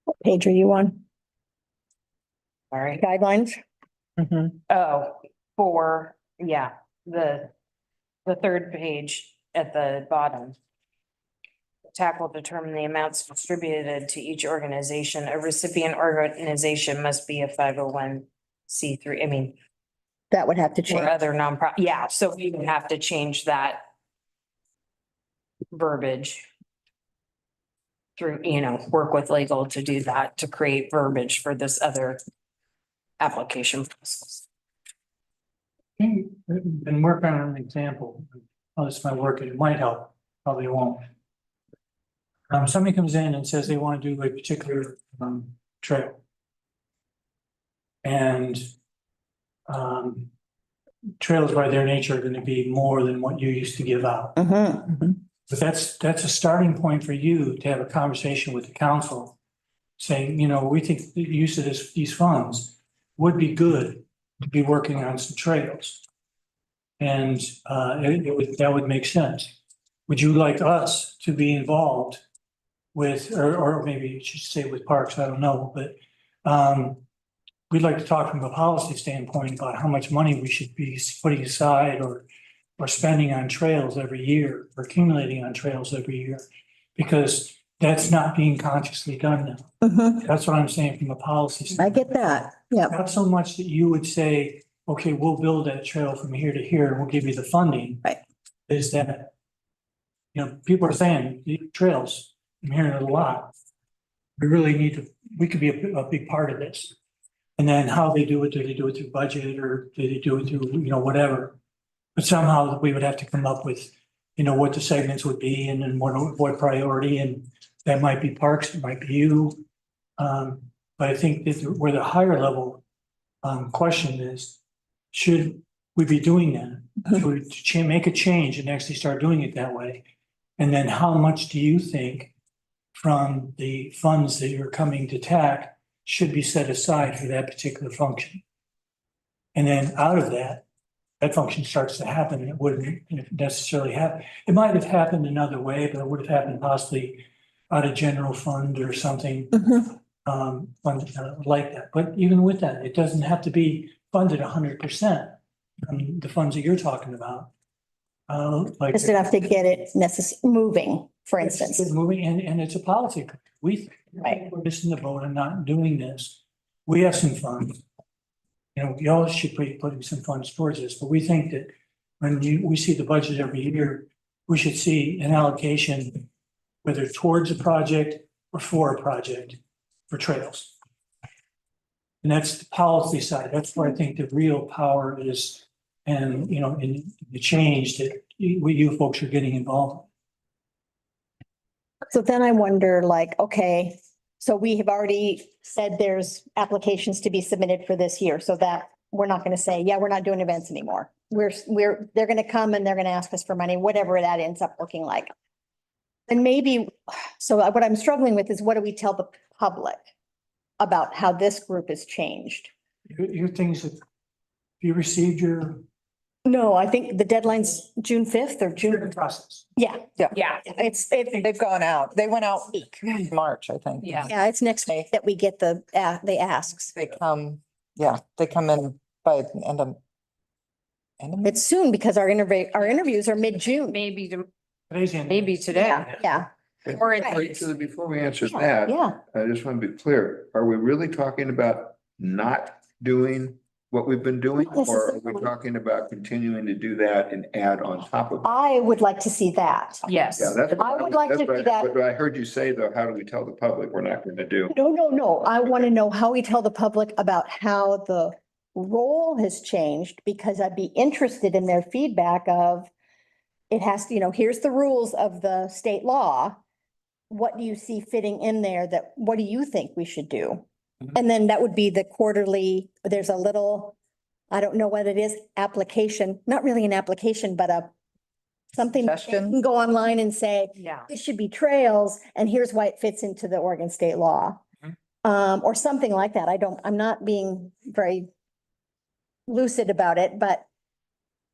What page are you on? sorry, Guidelines? the third page at the bottom. TAC will determine the amounts distributed to each organization. A recipient organization must be a 501c3. I mean, That would have to or change. other nonprofit. Yeah, so we would have to change that verbiage through, work with legal to do that, to create verbiage for this other application process. Been working on an example. Oh, this might work. It might help. Probably won't. Somebody comes in and says they want to do a particular, trail. And, trails by their nature are going to be more than what you used to give out. Mhm. But that's a starting point for you to have a conversation with the council. Saying, you know, we think the use of these funds would be good to be working on some trails. And that would make sense. Would you like us to be involved with, or maybe you should say with parks, I don't know, but we'd like to talk from a policy standpoint about how much money we should be putting aside or spending on trails every year, or accumulating on trails every year, because that's not being consciously done now. Mhm. That's what I'm saying from a policy I standpoint. get that. Yeah. Not so much that you would say, okay, we'll build that trail from here to here, and we'll give you the funding. Right. Is that, you know, people are saying, the trails, I'm hearing it a lot. We really need to, we could be a big part of this. And then how they do they do it through budget, or do they do it through, whatever? But somehow we would have to come up with, what the segments would be, and then what priority, and that might be parks, it might be you. But I think that where the higher level question is, should we be doing that? Should we make a change and actually start doing it that way? And then how much do you think from the funds that are coming to TAC should be set aside for that particular function? And then out of that function starts to happen, and it wouldn't necessarily happen. It might have happened another way, but it would have happened possibly out of general fund or something. Mhm. Fund like that. But even with that, it doesn't have to be funded 100%. The funds that you're talking about. Like. Just enough to get it moving, for instance. It's moving, and it's a policy. We Right. think we're missing the boat and not doing this. We have some funds. Y'all should be putting some funds towards this, but we think that when we see the budget every year, we should see an allocation, whether towards a project or for a project, for trails. And that's the policy side. That's where I think the real power is, and, in the change that you folks are getting involved. So then I wonder, okay, so we have already said there's applications to be submitted for this year, so that we're not gonna say, yeah, we're not doing events anymore. They're gonna come and they're gonna ask us for money, whatever that ends up looking like. And maybe, so what I'm struggling with is, what do we tell the public about how this group has changed? Your things that you received your No, I think the deadline's June 5th or June. process. Yeah, Yeah, They've gone out. They went out March, I think. yeah. it's next week that we get the asks. They come in by the end of. It's soon because our interviews are mid-June. Maybe, Today's the end. maybe today. Yeah, Or it's- Right. So before we answer that, yeah. I just want to be clear, are we really talking about not doing what we've been doing? Not Or are we necessarily. talking about continuing to do that and add on top of it? I would like to see that. Yes. Yeah, that's. I would like to that's what see that. What I heard you say, though, how do we tell the public we're not going to do? No. I want to know how we tell the public about how the role has changed because I'd be interested in their feedback of it has to, here's the rules of the state law. What do you see fitting in there that, what do you think we should do? Mhm. And then that would be the quarterly, there's a little, I don't know what it is, application, not really an application, but something that you Suggestion? can go online and say, Yeah. it should be trails and here's why it fits into the Oregon state law. Mhm. Or something like that. I'm not being very lucid about it, but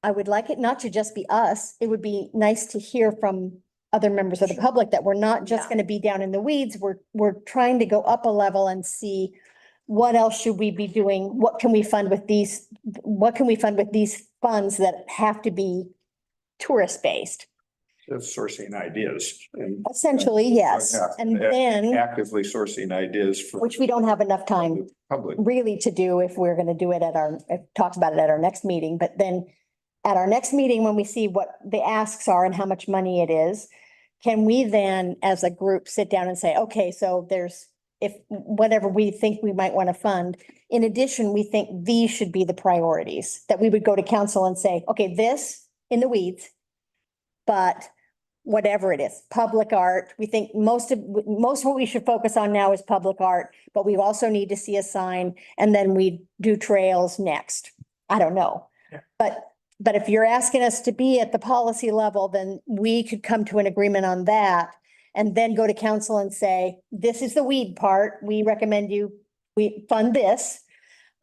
I would like it not to just be us. It would be nice to hear from other members of the public that we're not just Yeah. gonna be down in the weeds. We're trying to go up a level and see what else should we be doing? What can we fund with these? What can we fund with these funds that have to be tourist-based? Just sourcing ideas and Essentially, yes. Yeah. And then, actively sourcing ideas for which we don't have enough time the public. really to do if we're gonna do it talk about it at our next meeting, but then at our next meeting, when we see what the asks are and how much money it is, can we then, as a group, sit down and say, okay, so if whatever we think we might want to fund, in addition, we think these should be the priorities, that we would go to council and say, okay, this in the weeds, but whatever it is, public art, we think most of what we should focus on now is public art, but we also need to see a sign, and then we do trails next. I don't know. Yeah. But if you're asking us to be at the policy level, then we could come to an agreement on that and then go to council and say, this is the weed part. We recommend we fund this.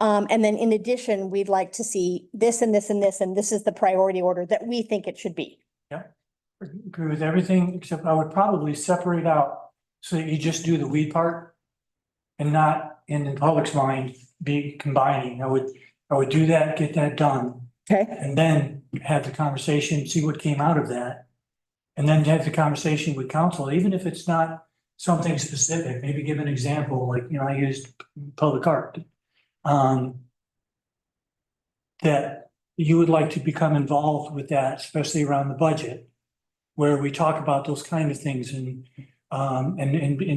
And then in addition, we'd like to see this and this and this, and this is the priority order that we think it should be. Agree with everything, except I would probably separate out so that you just do the weed part and not in the public's mind be combining. I would do that, get that done, Okay. and then have the conversation, see what came out of that. And then have the conversation with council, even if it's not something specific, maybe give an example, like, I used public art. That you would like to become involved with that, especially around the budget, where we talk about those kind of things and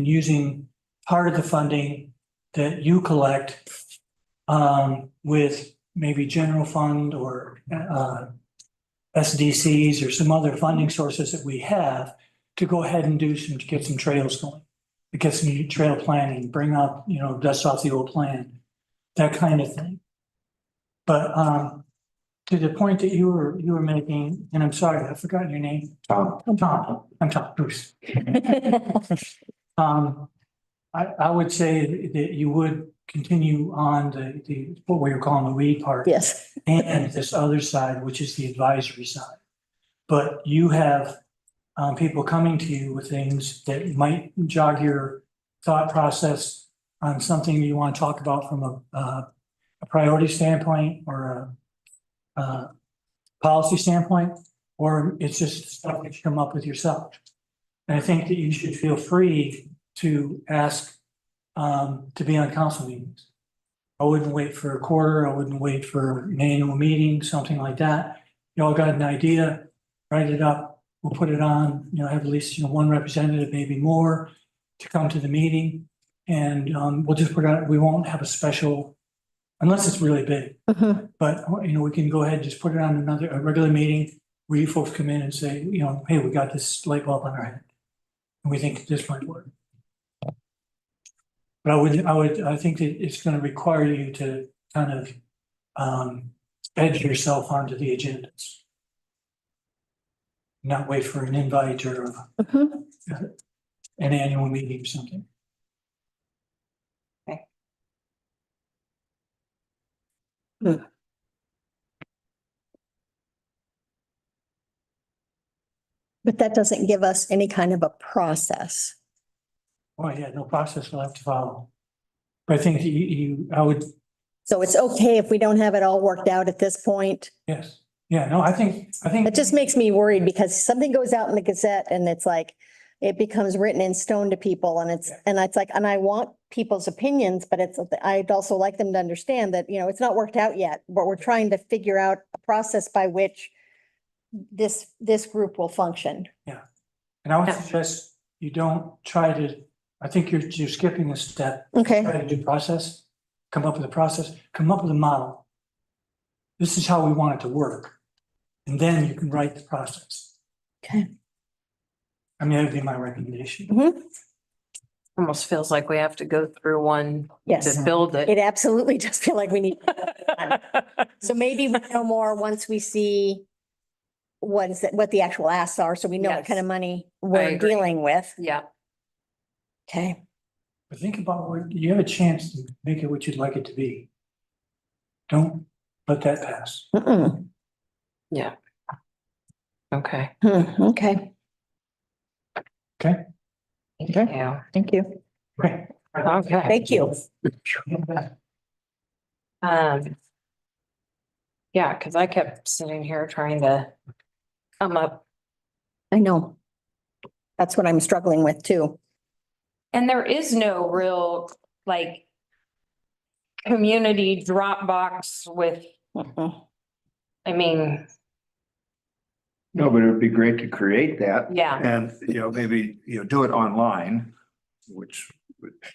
using part of the funding that you collect with maybe general fund or SDCs or some other funding sources that we have to go ahead and get some trails going. To get some trail planning, bring up, dust off the old plan, that kind of thing. But to the point that you were making, and I'm sorry, I've forgotten your name. Tom, I'm Tom, Bruce. I would say that you would continue on the what we're calling the weed part. Yes. And this other side, which is the advisory side. But you have people coming to you with things that might jog your thought process on something you want to talk about from a priority standpoint or a policy standpoint, or it's just stuff that you come up with yourself. And I think that you should feel free to ask to be on council meetings. I wouldn't wait for a quarter. I wouldn't wait for an annual meeting, something like that. You all got an idea, write it up. We'll put it on, have at least, one representative, maybe more, to come to the meeting. And we'll just put out, we won't have a special, unless it's really big. Mhm. But, we can go ahead and just put it on a regular meeting where you folks come in and say, hey, we got this light bulb on our head. And we think this might work. But I think that it's gonna require you to kind of edge yourself onto the agendas. Not wait for an invite or Mhm. an annual meeting or something. But that doesn't give us any kind of a process. Oh, yeah, no process will have to follow. But I think that I would, So it's okay if we don't have it all worked out at this point. yes, yeah, no, I think. It just makes me worried because something goes out in the Gazette and it's like, it becomes written in stone to people and it's like, and I want people's opinions, but I'd also like them to understand that, it's not worked out yet, but we're trying to figure out a process by which this group will function. And I would suggest you don't try to, I think you're skipping a step. Okay. Try to do process, come up with a process, come up with a model. this is how we want it to work. And then you can write the process. Okay. I mean, that'd be my recommendation. Almost feels like we have to go through one Yes, to build it. it absolutely does feel like we need. So maybe we know more once we see what the actual asks are, so we know what Yes. kind of money we're agree. dealing with. Yeah, Okay. But think about what, you have a chance to make it what you'd like it to be. Don't let that pass. Mm-mm. yeah. Okay. Okay, Okay? Yeah. thank you. Okay. Okay. Thank you. Yeah, because I kept sitting here trying to come up, I know. That's what I'm struggling with too. and there is no real, like, community Dropbox with, Mm-mm. I mean, No, but it would be great to create that. yeah, And, maybe, do it online, which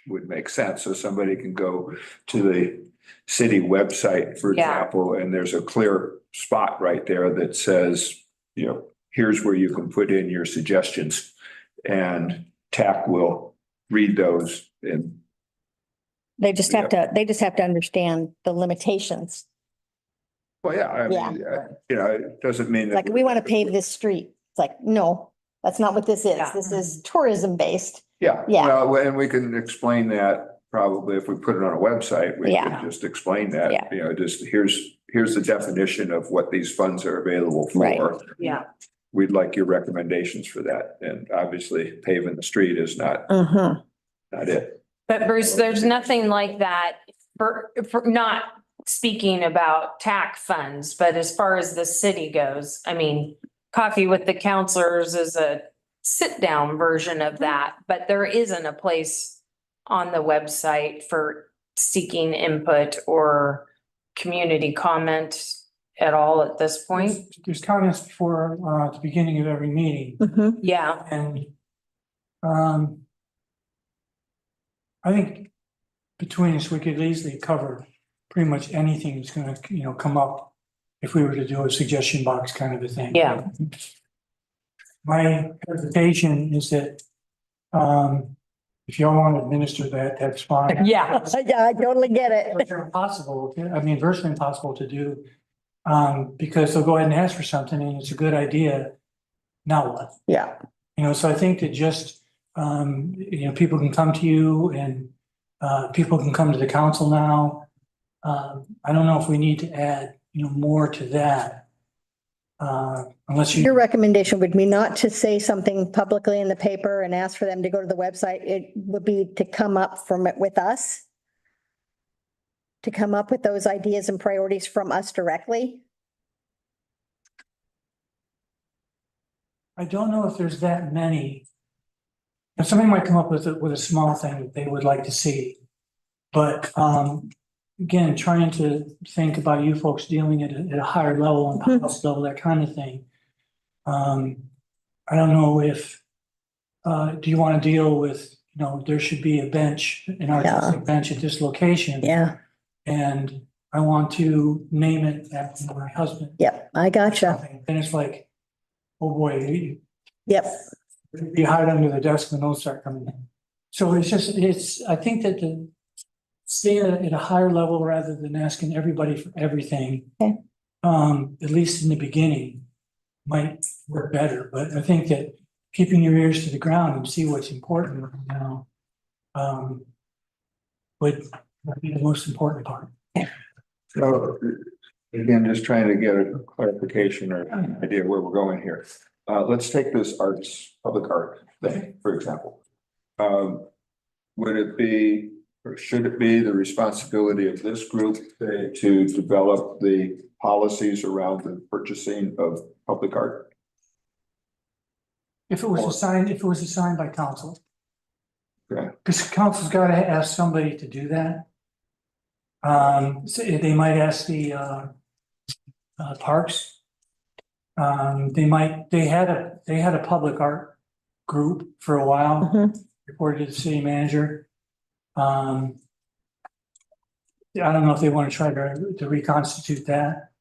would make sense. So somebody can go to the city website, for Yeah. example, and there's a clear spot right there that says, here's where you can put in your suggestions. And TAC will read those and, They just have to understand the limitations. well, yeah, I mean, it doesn't mean that. Like, we want to pave this street. It's like, no, that's not what this is. Yeah. This is tourism based. Yeah, Yeah. well, and we can explain that probably if we put it on a website, we Yeah. can just explain that, Yeah. just here's the definition of what these funds are available Right. for. yeah. We'd like your recommendations for that. And obviously paving the street is not it. But Bruce, there's nothing like that for not speaking about TAC funds, but as far as the city goes, I mean, Coffee with the Counselors is a sit-down version of that, but there isn't a place on the website for seeking input or community comment at all at this point. There's comments before, at the beginning of every meeting. Yeah, And I think between us, we could easily cover pretty much anything that's gonna, come up if we were to do a suggestion box kind of a thing. yeah, My hesitation is that if y'all want to administer that, that's fine. yeah, Yeah, I totally get it. But they're impossible, I mean, virtually impossible to do. Because they'll go ahead and ask for something and it's a good idea. Now what? Yeah. So I think that just, people can come to you and, people can come to the council now. I don't know if we need to add, more to that. Unless Your you, recommendation would be not to say something publicly in the paper and ask for them to go to the website. It would be to come up from it with us. To come up with those ideas and priorities from us directly. I don't know if there's that many. And somebody might come up with a small thing that they would like to see. But, again, trying to think about you folks dealing at a higher level and policy level, that kind of thing. I don't know if, do you want to deal with, there should be a bench, an artistic bench at this location. Yeah. And I want to name it after my husband. Yep. I gotcha. And it's like, oh boy, Yep. you hide under the desk when those start coming in. So I think that the stay at a higher level rather than asking everybody for everything. Okay. At least in the beginning might work better, but I think that keeping your ears to the ground and see what's important right now. Would be the most important part. So again, just trying to get a clarification or idea where we're going here. Let's take this public art thing, for example. Would it be, or should it be the responsibility of this group to develop the policies around the purchasing of public art? If it was assigned by council. Okay. Because council's got to ask somebody to do that. So they might ask the parks. They had a public art group for a while, reported to the city manager. I don't know if they want to try to reconstitute that.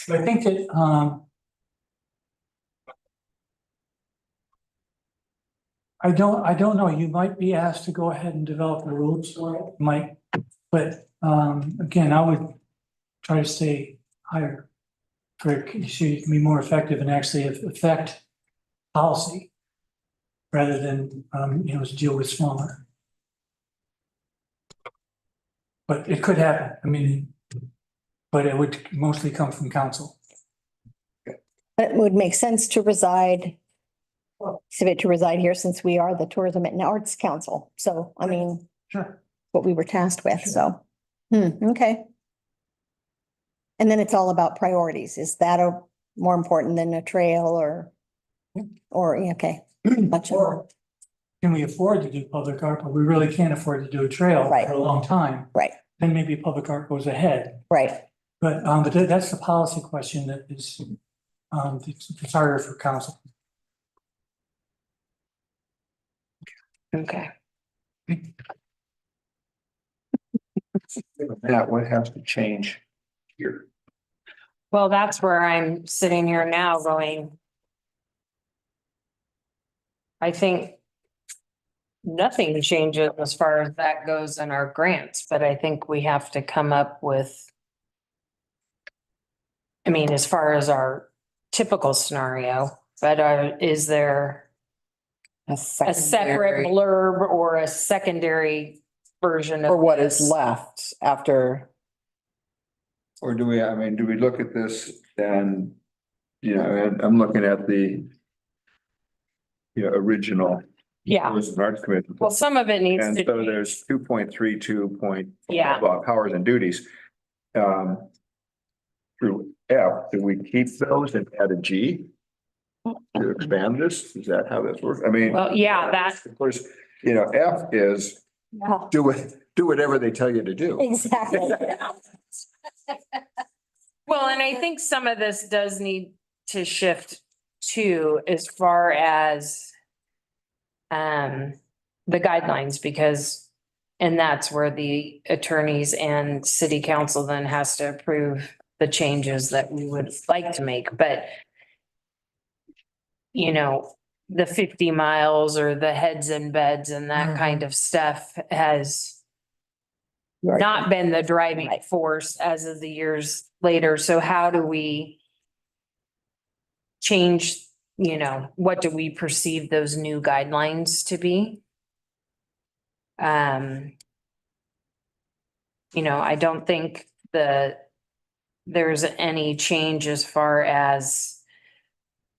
I think that, I don't know, you might be asked to go ahead and develop the rules for it, might, but, again, I would try to stay higher. So you can be more effective and actually affect policy rather than, deal with smaller. But it could happen, I mean, but it would mostly come from council. It would make sense to reside, exhibit to reside here since we are the Tourism and Arts Council. So, I mean, Sure. what we were tasked with, so. Okay. And then it's all about priorities. Is that more important than a trail or, yeah, okay. Gotcha. Or can we afford to do public art, but we really can't afford to do a trail Right. for a long time? Right, Then maybe public art goes ahead. right. But that's the policy question that is, it's harder for council. Okay. That what has to change here? Well, that's where I'm sitting here now going. I think nothing changes as far as that goes in our grants, but I think we have to come up with. I mean, as far as our typical scenario, but is there a separate secondary- blurb or a secondary version of? Or what is this? left after, Or do we, I mean, do we look at this and, and I'm looking at the original. Yeah, Tourism and Arts Commission. well, some of it needs And to. so change. there's 2.32. Yeah. Powers and duties. Through F, do we keep those and add a G? To expand this? Is that how this works? I mean. Well, yeah, that, Of course, F is Yeah, do whatever they tell you to do. exactly. well, and I think some of this does need to shift too, as far as. The guidelines, because. And that's where the attorneys and city council then has to approve the changes that we would like to make, but. The 50 miles or the heads and beds and that kind of stuff has. Not been the driving Right. force as of the years later, so how do we? Change, what do we perceive those new guidelines to be? I don't think there's any change as far as.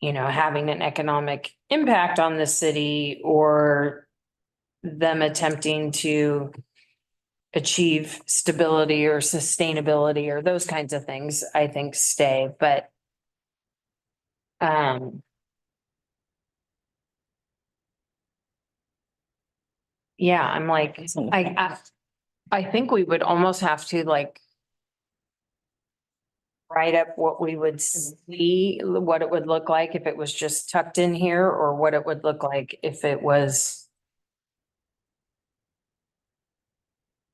Having an economic impact on the city or them attempting to. Achieve stability or sustainability or those kinds of things, I think stay, but. Yeah, I'm like, I think we would almost have to like. Write up what we would see, what it would look like if it was just tucked in here, or what it would look like if it was.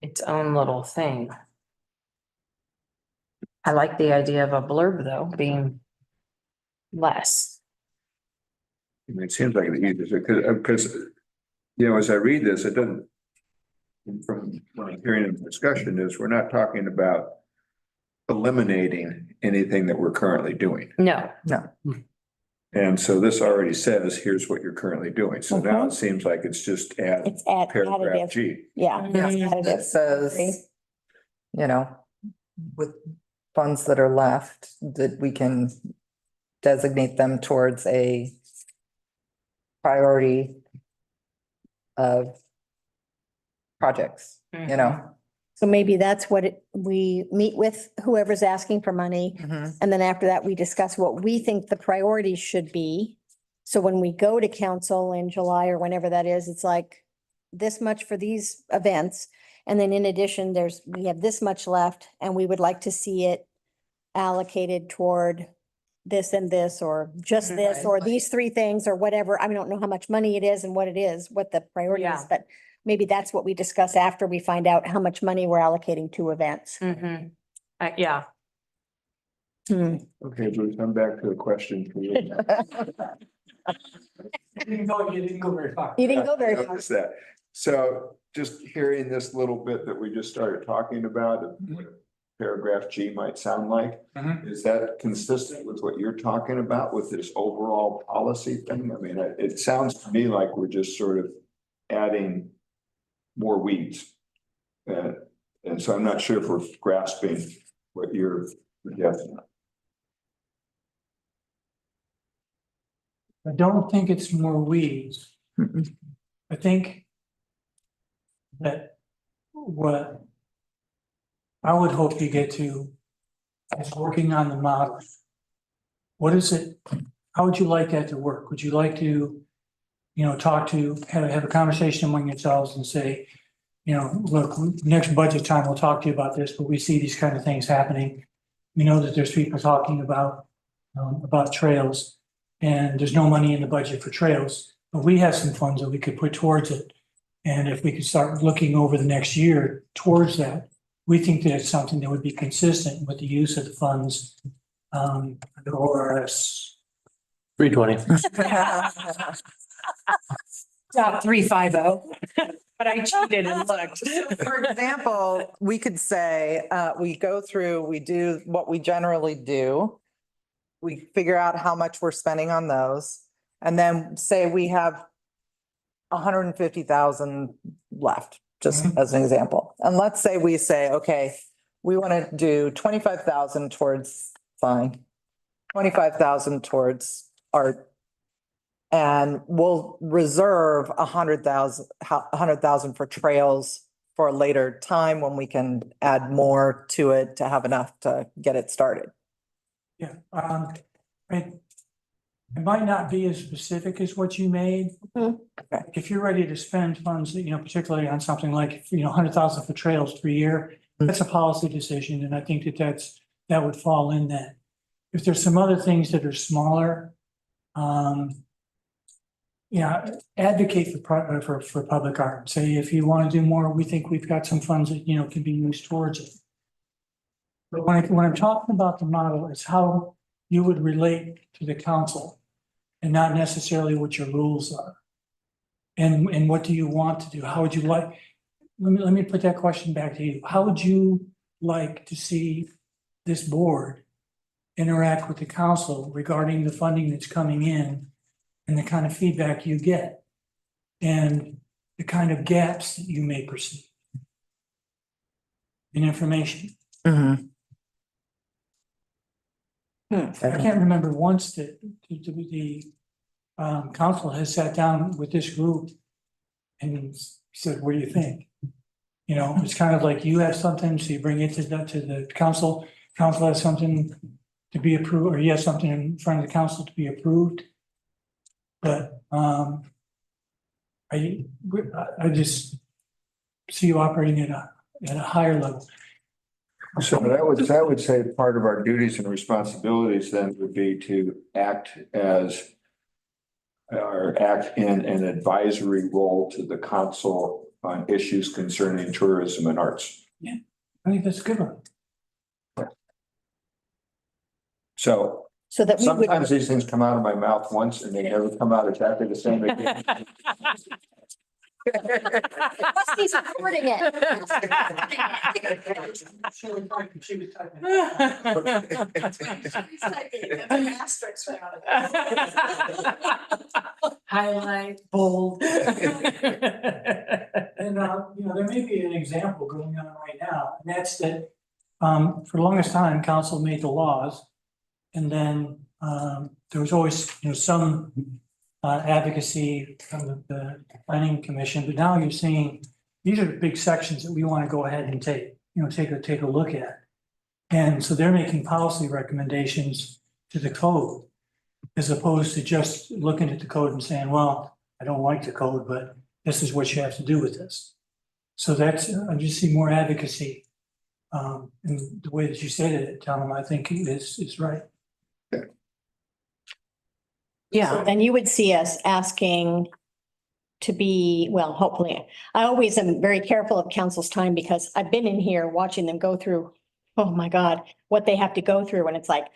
Its own little thing. I like the idea of a blurb though, being. Less. I mean, it seems like the easiest, because, as I read this, it doesn't. From what I'm hearing in the discussion is, we're not talking about. Eliminating anything that we're currently doing. No, And so this already says, here's what you're currently doing. So now it seems like it's just add It's paragraph additive. G. Yeah. Mhm. additive. it says, with funds that are left, that we can designate them towards a priority of projects, So maybe that's what we meet with whoever's asking for money. And then after that, we discuss what we think the priorities should be. So when we go to council in July or whenever that is, it's like this much for these events. And then in addition, we have this much left and we would like to see it allocated toward this and this, or just this, or these three things, or whatever. I don't know how much money it is and what it is, what the priority is, Yeah. but maybe that's what we discuss after we find out how much money we're allocating to events. yeah. Okay, Bruce, I'm back to the question for you. You didn't go very far. You didn't go very I far. noticed that. So just hearing this little bit that we just started talking about, of what paragraph G might sound like, is that consistent with what you're talking about with this overall policy thing? I mean, it sounds to me like we're just sort of adding more weeds. And so I'm not sure if we're grasping what you're suggesting. I don't think it's more weeds. I think that what I would hope you get to is working on the model. What is it? How would you like that to work? Would you like to, have a conversation among yourselves and say, look, next budget time, we'll talk to you about this, but we see these kind of things happening. We know that there's people talking about trails, and there's no money in the budget for trails, but we have some funds that we could put towards it. And if we could start looking over the next year towards that, we think that it's something that would be consistent with the use of the funds. The ORS. 320. Stop 350. But I cheated and looked. For example, we could say, we go through, we do what we generally do. We figure out how much we're spending on those, and then say we have 150,000 left, just as an example. And let's say we say, okay, we want to do 25,000 towards sign, 25,000 towards art. And we'll reserve 100,000 for trails for a later time when we can add more to it to have enough to get it started. Yeah, it might not be as specific as what you made. Okay. If you're ready to spend funds, particularly on something like, 100,000 for trails per year, that's a policy decision, and I think that would fall in that. If there's some other things that are smaller, advocate for public art. Say, if you want to do more, we think we've got some funds that, can be used towards it. But when I'm talking about the model, it's how you would relate to the council and not necessarily what your rules are. And what do you want to do? How would you like, let me put that question back to you. How would you like to see this board interact with the council regarding the funding that's coming in and the kind of feedback you get and the kind of gaps that you may perceive in information? I can't remember once that the council has sat down with this group and said, what do you think? It's kind of like you have something, so you bring it to the council has something to be approved, or you have something in front of the council to be approved. But I just see you operating at a higher level. So I would say part of our duties and responsibilities then would be to act in an advisory role to the council on issues concerning tourism and arts. Yeah, I think that's a good one. So that we would, sometimes these things come out of my mouth once and they never come out exactly the same again. must be supporting it. Highlight, bold. And, there may be an example going on right now, and that's that, for the longest time, council made the laws. And then, there was always, some advocacy from the planning commission, but now you're seeing, these are the big sections that we want to go ahead and take a look at. And so they're making policy recommendations to the code, as opposed to just looking at the code and saying, well, I don't like the code, but this is what you have to do with this. So that's, I just see more advocacy. And the way that you stated it, Tom, I think is right. Yeah. Then you would see us asking to be, well, hopefully, I always am very careful of council's time because I've been in here watching them go through oh my God, what they have to go through and it's like,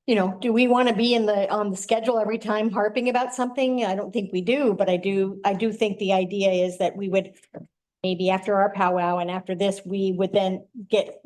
you know, do we want to be on the schedule every time harping about something? I don't think we do, but I do think the idea is that we would maybe after our powwow and after this, we would then get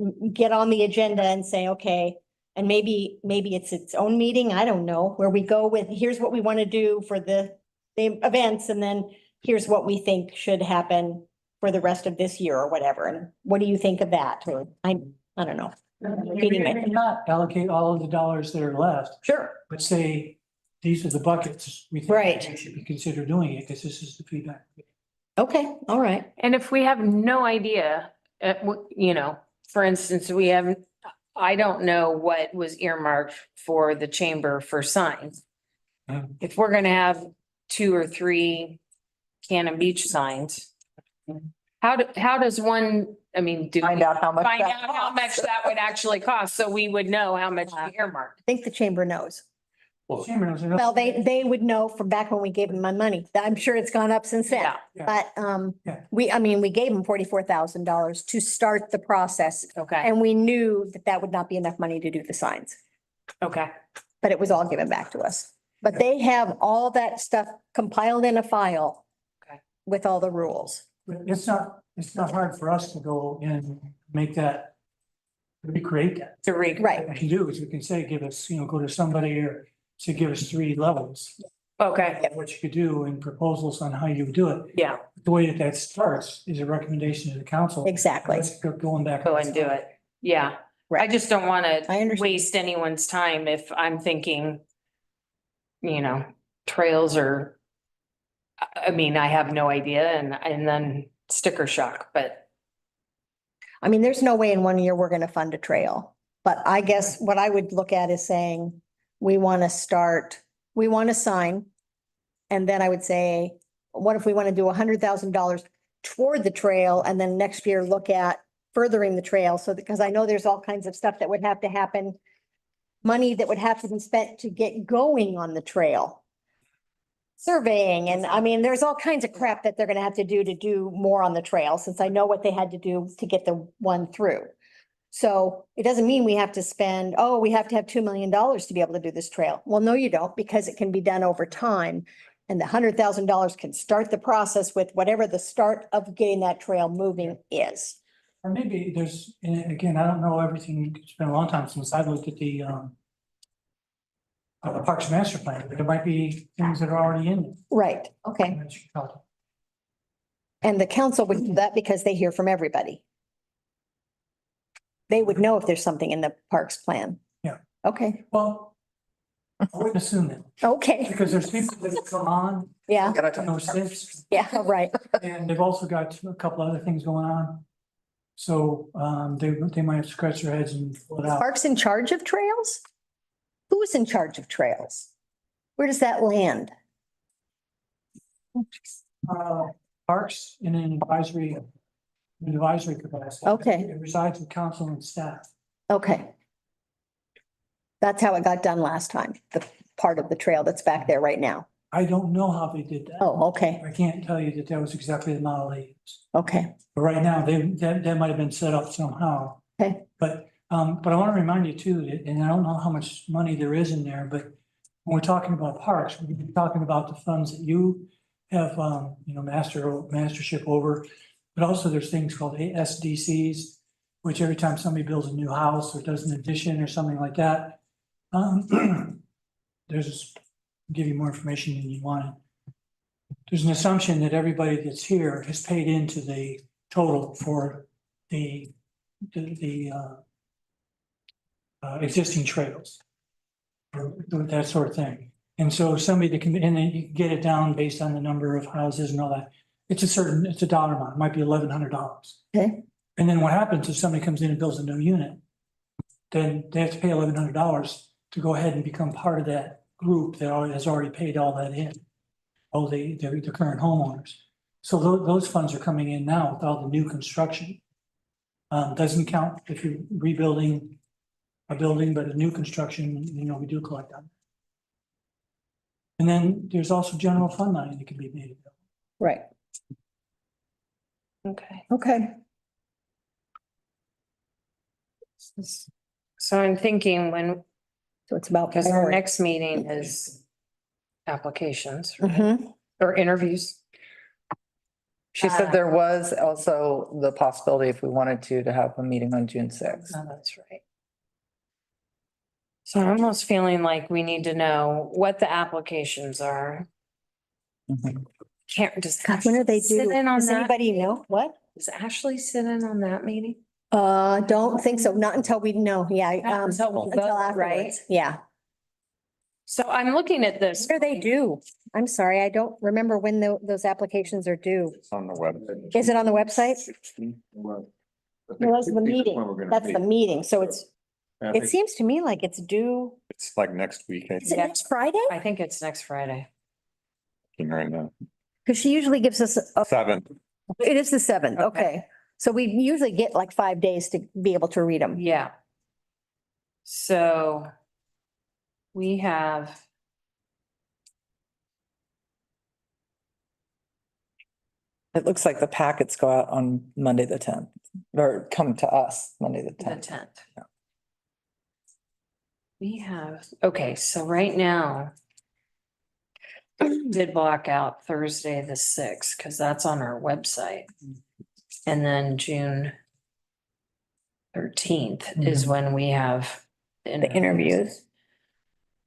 on the agenda and say, okay, and maybe it's its own meeting, I don't know, where we go with, here's what we want to do for the events, and then here's what we think should happen for the rest of this year or whatever. And what do you think of that? Or I don't know. Repeating Maybe my- not allocate all of the dollars that are left, Sure. but say, these are the buckets. We think Right. we should be consider doing it, because this is the feedback. Okay, all right. And if we have no idea, you know, for instance, I don't know what was earmarked for the chamber for signs. Mhm. If we're gonna have 2 or 3 Cannon Beach signs, how does one, I mean, do we Find out how much. find that out how much costs. that would actually cost, so we would know how much to earmark? I think the chamber knows. Well, Chamber knows enough. Well, they would know from back when we gave them my money. I'm sure it's gone up since then. Yeah, Yeah. But, Yeah. we gave them $44,000 to start the process. okay, And we knew that that would not be enough money to do the signs, okay. but it was all given back to us. But they have all that stuff compiled in a file. Okay. With all the rules. But it's not hard for us to go and make that, recreate that. To re. Right. What we can do is we can say, give us, go to somebody or say, give us 3 levels. Okay, What you could do and proposals on how you would do it. yeah, The way that starts is a recommendation to the council. Exactly. Let's go going back. go and do it. Yeah, I Right. just don't wanna I understand. waste anyone's time if I'm thinking, you know, trails are, I mean, I have no idea and then sticker shock, but I mean, there's no way in 1 year we're gonna fund a trail. But I guess what I would look at is saying, we want to sign. And then I would say, what if we want to do $100,000 toward the trail and then next year look at furthering the trail? So because I know there's all kinds of stuff that would have to happen. Money that would have to be spent to get going on the trail. Surveying, and I mean, there's all kinds of crap that they're gonna have to do more on the trail, since I know what they had to do to get the one through. So it doesn't mean we have to spend, we have to have $2 million to be able to do this trail. Well, no, you don't, because it can be done over time. And the $100,000 can start the process with whatever the start of getting that trail moving is. Or maybe there's, and again, I don't know everything. It's been a long time since I've looked at the Parks Master Plan, but there might be things that are already in. Right, okay. it. And the council would do that because they hear from everybody. They would know if there's something in the parks plan. Yeah. Okay, Well, I wouldn't assume that, okay, because there's people that come on, yeah, since, yeah, right. and they've also got a couple other things going on. So they might have scratched their heads and pull it out. Parks in charge of trails? Who's in charge of trails? Where does that land? Parks in an advisory capacity. Okay. It resides with council and staff. Okay. That's how it got done last time, the part of the trail that's back there right now. I don't know how they did that. Oh, okay, I can't tell you that that was exactly the model they used. okay, But right now, that might have been set up somehow. Okay. But I want to remind you too, that, and I don't know how much money there is in there, but when we're talking about parks, we're talking about the funds that you have, mastership over. But also there's things called ASDCs, which every time somebody builds a new house or does an addition or something like that, there's, give you more information than you wanted. There's an assumption that everybody that's here has paid into the total for the existing trails. Or that sort of thing. And so somebody that can, and then you can get it down based on the number of houses and all that. It's a dollar amount, it might be $1,100. okay, And then what happens if somebody comes in and builds a new unit? Then they have to pay $1,100 to go ahead and become part of that group that has already paid all that in. All the current homeowners. So those funds are coming in now with all the new construction. Doesn't count if you're rebuilding a building, but a new construction, we do collect on. And then there's also general fund money that can be made available. right, okay. okay. So I'm thinking when, So it's about. because our next meeting is applications right? Mhm. or interviews. She said there was also the possibility if we wanted to have a meeting on June sixth. Oh, that's right. So I'm almost feeling like we need to know what the applications are. Can't just. God, when are they Sit due? in on Does that. anybody know? What? Does Ashley sit in on that meeting? Don't think so. Not until we know. Yeah. Not until we vote, afterwards. right? Yeah. So I'm looking at this. When are they due? I'm sorry, I don't remember when those applications are due. On the web. Is it on the website? Well, No, that's the meeting. That's the meeting. So it seems to me like it's due, It's like next week, I is it Yeah. next Friday? I think it's next Friday. think right now. Because she usually gives us, 7th. it is the 7th. Okay. Okay. So we usually get like 5 days to be able to read them. Yeah. So we have. It looks like the packets go out on Monday, the 10th, or come to us Monday, the The 10th. tenth. We have, okay, so right now. Did block out Thursday, the sixth, because that's on our website. And then June 13th is when we have. The interviews.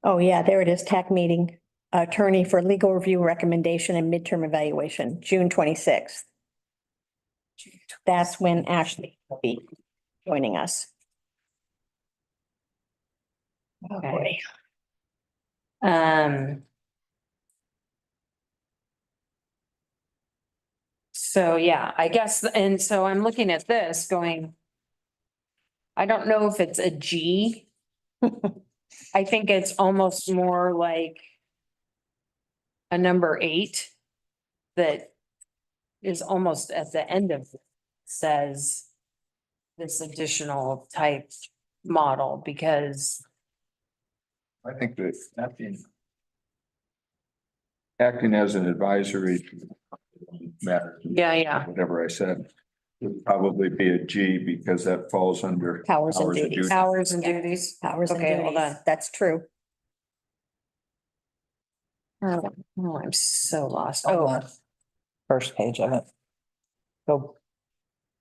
Oh, yeah, there it is. TAC meeting, attorney for legal review recommendation and midterm evaluation, June 26th. That's when Ashley will be joining us. Oh, boy. So, yeah, I guess, and so I'm looking at this going. I don't know if it's a G. I think it's almost more like. A number 8. That is almost at the end of, says. This additional type model, because. I think that acting as an advisory matter. Yeah. Whatever I said, would probably be a G because that falls under. Powers and duties. Hours and Yeah. duties. Powers and Okay, hold duties. on. That's true. Oh, I'm so lost. On Oh, the First page of it. Go.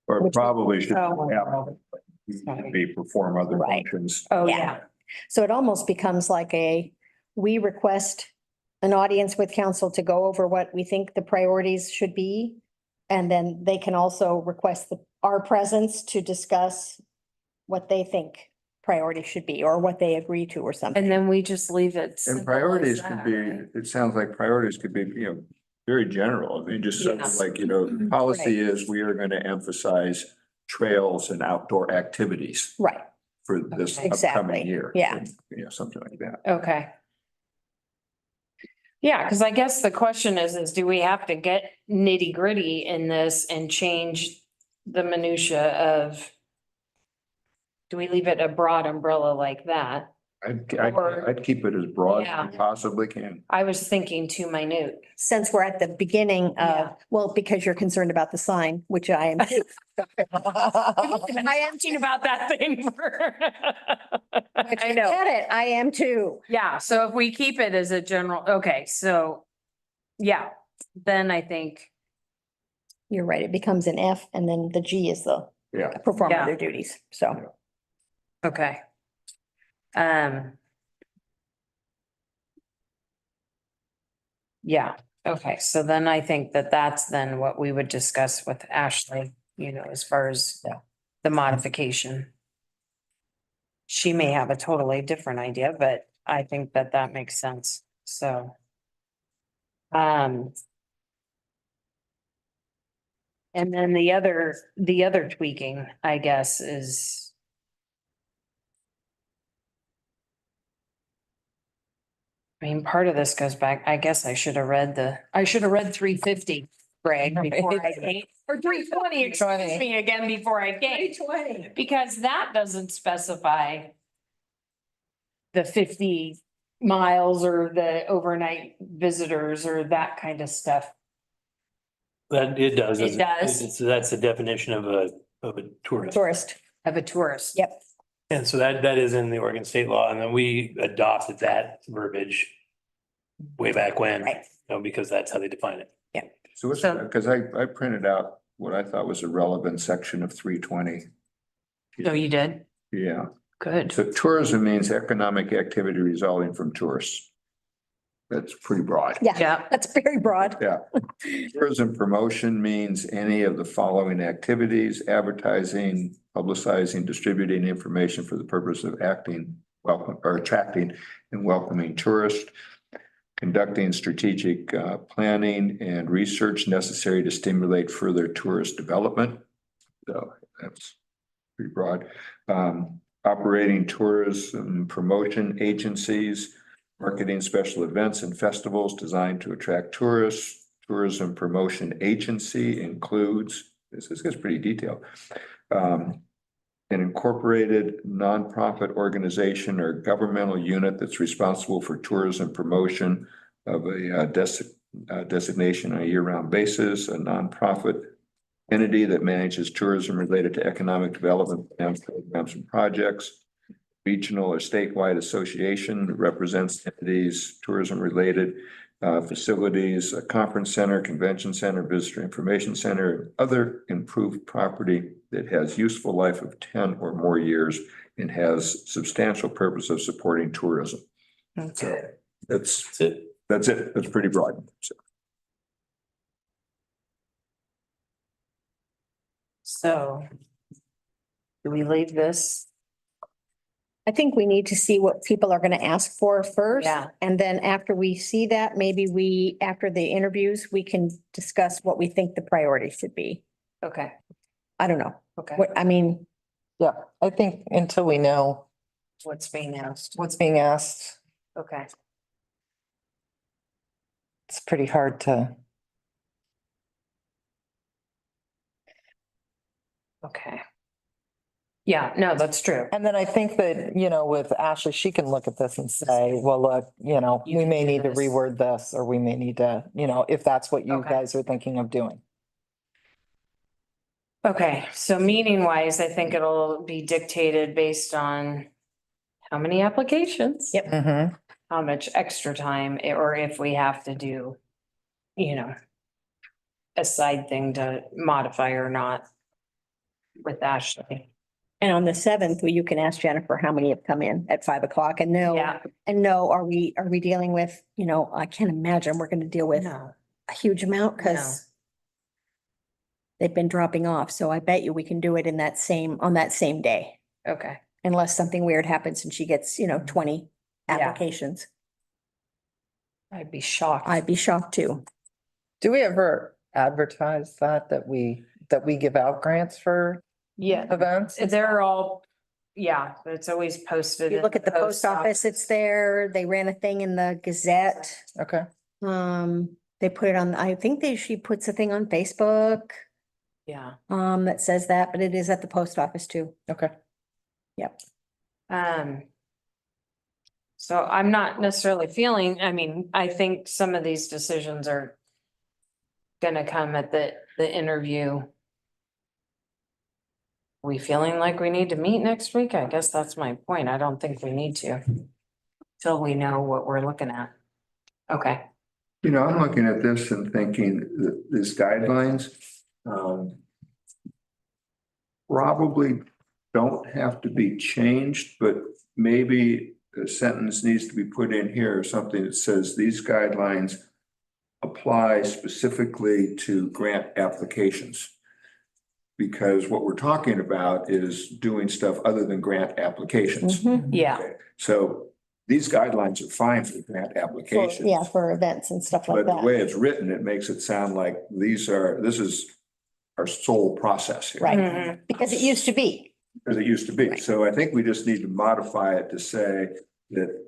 Or Which- probably should Oh. have be perform other Right. functions. oh, Yeah. yeah. So it almost becomes like we request an audience with council to go over what we think the priorities should be. And then they can also request our presence to discuss what they think priorities should be or what they agree to or something. And then we just leave it. And simple priorities as could that, be, right? it sounds like priorities could be, very general. I mean, just sort Yeah. of like, the policy is we are going to emphasize trails and outdoor activities Right, for this Okay. Exactly. upcoming year. Yeah. Something like that. Okay. Yeah, because I guess the question is do we have to get nitty gritty in this and change the minutia of. Do we leave it a broad umbrella like that? I'd keep it as broad as Yeah. you possibly can. I was thinking too minute. since we're at the beginning Yeah. of, well, because you're concerned about the sign, which I am. too. I am thinking about that thing for. I know. Get it, I am too. Yeah, so if we keep it as a general, okay, so. Yeah, then I think, You're right, it becomes an F and then the G is the Yeah. perform Yeah. other duties, so. okay. Yeah, okay, so then I think that that's then what we would discuss with Ashley, as far as. Yeah. The modification. She may have a totally different idea, but I think that that makes sense, so. And then the other tweaking, I guess, is. I mean, part of this goes back, I guess I should have read 350, Greg, before I came, or 320, excuse me, again, before I came. 320. Because that doesn't specify. The 50 miles or the overnight visitors or that kind of stuff. That it does. It does. That's the definition of a tourist. Tourist, Of a tourist. yep. And so that is in the Oregon state law, and then we adopted that verbiage way back when, Right. because that's how they define it. So it's, because I printed out what I thought was a relevant section of 320. Oh, you did? Yeah, Good. so tourism means economic activity resulting from tourists. That's pretty broad. Yeah, Yeah. that's very broad. Yeah. Tourism promotion means any of the following activities: advertising, publicizing, distributing information for the purpose of attracting and welcoming tourists, conducting strategic planning and research necessary to stimulate further tourist development. So that's pretty broad. Operating tourism promotion agencies, marketing special events and festivals designed to attract tourists. Tourism promotion agency includes, this gets pretty detailed. An incorporated nonprofit organization or governmental unit that's responsible for tourism promotion of a designation on a year-round basis, a nonprofit entity that manages tourism related to economic development programs and projects, regional or statewide association that represents entities, tourism-related facilities, a conference center, convention center, visitor information center, and other improved property that has useful life of 10 or more years and has substantial purpose of supporting tourism. So That's it. that's it. That's pretty broad. So do we leave this? I think we need to see what people are gonna ask for first. Yeah. And then after we see that, maybe after the interviews, we can discuss what we think the priority should be. Okay, I don't know. okay. What, I mean, Yeah, I think until we know What's being asked? what's being asked, Okay. it's pretty hard to. Okay. Yeah, no, that's true. And then I think that, with Ashley, she can look at this and say, well, look, You we can may do need to this. reword this, or we may need to, if that's what you Okay. guys are thinking of doing. Okay, so meaning wise, I think it'll be dictated based on how many applications? Yep. Mm-hmm. How much extra time, or if we have to do, a side thing to modify or not with Ashley. and on the 7th, you can ask Jennifer how many have come in at 5 o'clock and Yeah. know, are we dealing with, I can't imagine we're gonna deal with No. a huge amount because they've been dropping off. So I bet you we can do it on that same day, Okay. unless something weird happens and she gets, 20 Yeah. applications. I'd be shocked. I'd be shocked too. Do we ever advertise that we give out grants for Yeah, events? they're all, yeah, it's always posted. You in look at the post office, it's there. They ran a thing in the Gazette. Okay, They put it on, I think she puts a thing on Facebook, Yeah. that says that, but it is at the post office too. okay. So I'm not necessarily feeling, I think some of these decisions are gonna come at the interview. We feeling like we need to meet next week? I guess that's my point. I don't think we need to. Till we know what we're looking at. Okay, I'm looking at this and thinking that these guidelines probably don't have to be changed, but maybe a sentence needs to be put in here or something that says these guidelines apply specifically to grant applications. Because what we're talking about is doing stuff other than grant applications. Mhm. yeah, Okay, so these guidelines are fine for grant For- applications. Yeah, for events and stuff like But the that. way it's written, it makes it sound like this is our sole process here. Right. Mhm. Because it used to be. As it used to be. Right. So I think we just need to modify it to say that,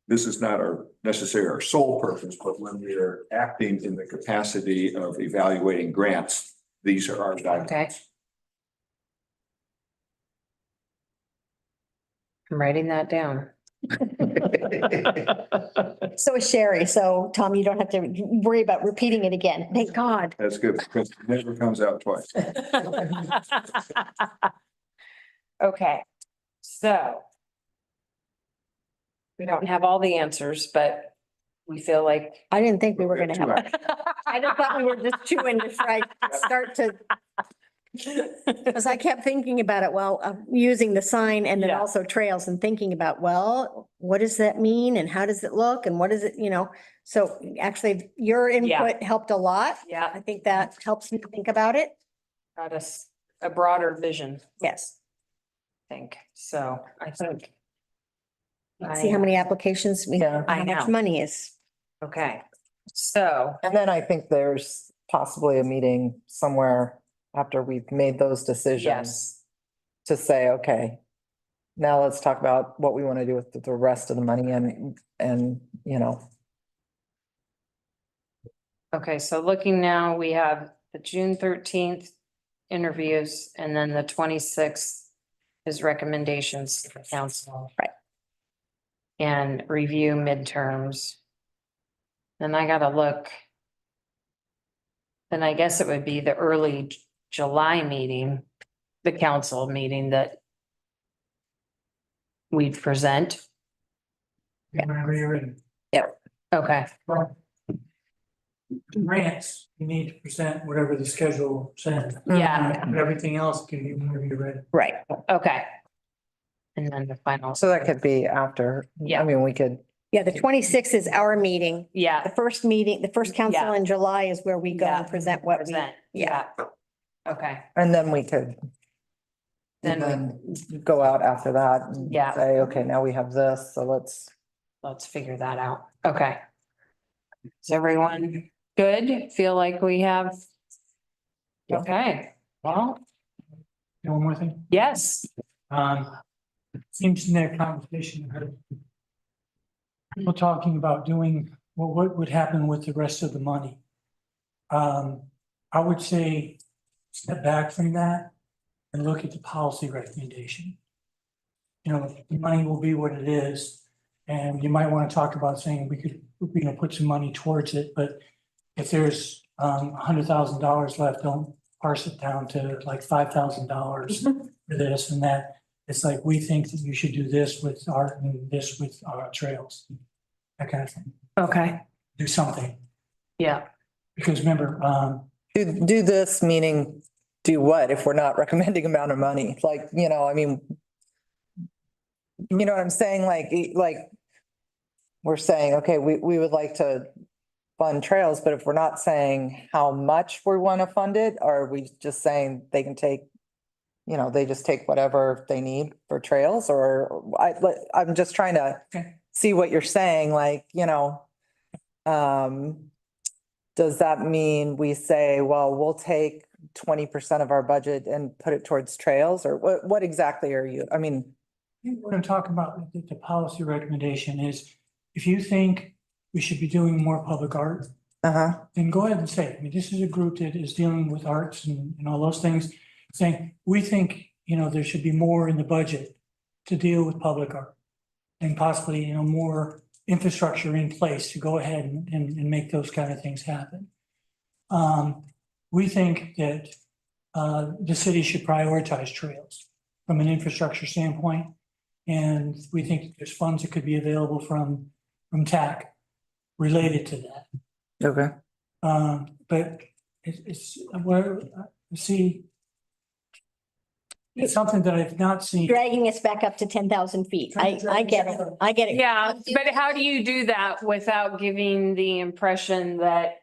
this is not necessarily our sole purpose, but when we are acting in the capacity of evaluating grants, these are our Okay. guidelines. I'm writing that down. So is Sherry. So Tom, you don't have to worry about repeating it again. Thank God. That's good, because it never comes out twice. Okay. So. We don't have all the answers, but we feel like. I didn't think we were gonna have, I just thought we were just chewing to try, start to, because I kept thinking about it while using the sign and then Yeah. also trails and thinking about, well, what does that mean and how does it look and what is it, you know? So actually, your input helped a lot. Yeah, I think that helps me think about it. got us a broader vision, Yes. I think, so I think. See how many applications we, Yeah. I how much know. money is. Okay, so, And then I think there's possibly a meeting somewhere after we've made those decisions yes, to say, okay, now let's talk about what we want to do with the rest of the money and, you know, okay, so looking now, we have the June 13th interviews and then the 26th is recommendations to the council. Right. And review midterms. Then I gotta look. Then I guess it would be the early July meeting, the council meeting that we'd present. Whenever you're in Okay, grants, you need to present whatever the schedule says. yeah, But everything else can be whenever you're ready. Right. okay. And then the final. so that could be after. Yeah. I mean, we could, Yeah, the 26th is our meeting. The Yeah. first meeting, the first council Yeah. in July is where we go Yeah. and present what we, Present, yeah. yeah. Okay, and then we could then then go out after that and Yeah. say, okay, now we have this, so let's figure that out. Okay. Is everyone good? Feel like we have? Yeah. Okay, well, One more thing. yes, Seems in their conversation, I heard people talking about doing, well, what would happen with the rest of the money? I would say step back from that and look at the policy recommendation. You know, the money will be what it is, and you might want to talk about saying we could, you know, put some money towards it, but if there's $100,000 left, don't parse it down to like $5,000 for this and that. It's like, we think that you should do this with art and this with trails. That kind of thing. okay, Do something. yeah, Because remember, do this, meaning do what if we're not recommending amount of money? Like, you know, I mean, you know what I'm saying? Like we're saying, okay, we would like to fund trails, but if we're not saying how much we want to fund it, are we just saying they can take, you know, they just take whatever they need for trails, or I'm just trying to Okay. see what you're saying, like, you know, does that mean we say, well, we'll take 20% of our budget and put it towards trails, or what exactly are you, I mean, what I'm talking about, the policy recommendation is, if you think we should be doing more public art, uh-huh, then go ahead and say, I mean, this is a group that is dealing with arts and all those things. Saying, we think, you know, there should be more in the budget to deal with public art. And possibly, you know, more infrastructure in place to go ahead and make those kind of things happen. We think that the city should prioritize trails from an infrastructure standpoint. And we think there's funds that could be available from TAC related to that. okay. But it's where, see, it's something that I've not seen. Dragging us back up to 10,000 feet. I get it. I get it. yeah, but how do you do that without giving the impression that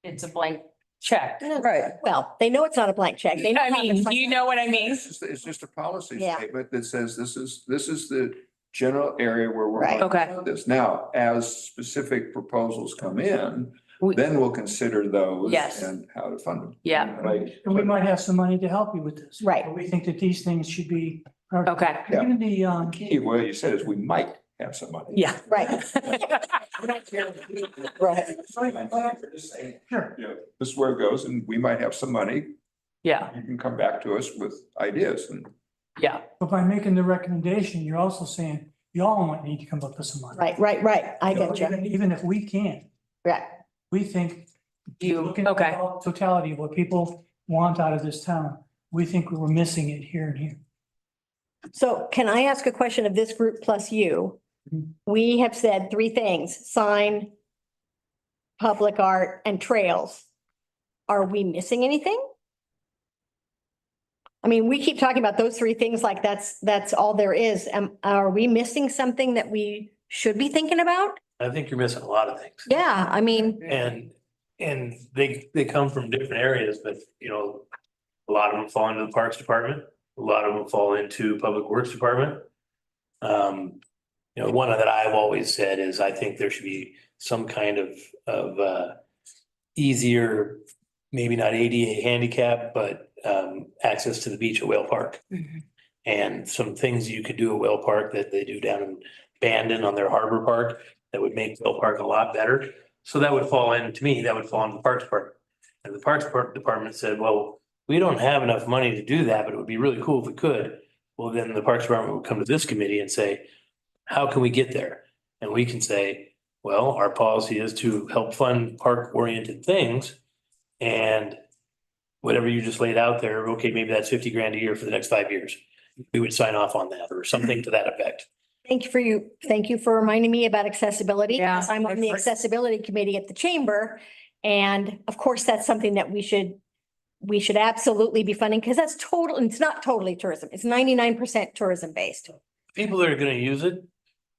it's a blank check? Right. Well, they know it's not a blank check. They know. I how to mean, fund- you know what I mean? It's just a policy Yeah. statement that says this is the general area where we're. Right. gonna Okay. fund This now, as specific proposals come in, We- then we'll consider those. Yes. And how to fund them. Yeah. Like, And we might have some money to help you with this. Right. But we think that these things should be. Okay, Yeah. Even the, key, what you said is we might have some money. yeah. Right. Right. sure, Yeah, this is where it goes, and we might have some money. Yeah, You can come back to us with ideas and. yeah, but by making the recommendation, you're also saying you all might need to come up with some money. Right. I So get you. Even if we can't, Right. we think. You- looking at okay. the totality of what people want out of this town, we think we were missing it here and here. So can I ask a question of this group plus you? We have said three things: sign, public art, and trails. Are we missing anything? I mean, we keep talking about those three things like that's all there is. Are we missing something that we should be thinking about? I think you're missing a lot of things. Yeah, I mean, And they come from different areas, but you know, a lot of them fall into the Parks Department, a lot of them fall into Public Works Department. You know, one that I've always said is I think there should be some kind of easier, maybe not ADA handicap, but access to the beach at Whale Park. And some things you could do at Whale Park that they do down in Bandon on their harbor park that would make Whale Park a lot better. So that would fall in, to me, that would fall into the Parks Department. And the Parks Department said, well, we don't have enough money to do that, but it would be really cool if we could. Well, then the Parks Department would come to this committee and say, how can we get there? And we can say, well, our policy is to help fund park-oriented things. And whatever you just laid out there, okay, maybe that's 50 grand a year for the next 5 years. We would sign off on that or something to that effect. thank you for reminding me about accessibility. Yeah. I'm on the accessibility committee at the chamber. And of course, that's something that we should absolutely be funding because that's total, it's not totally tourism. It's 99% tourism based, People that are gonna use it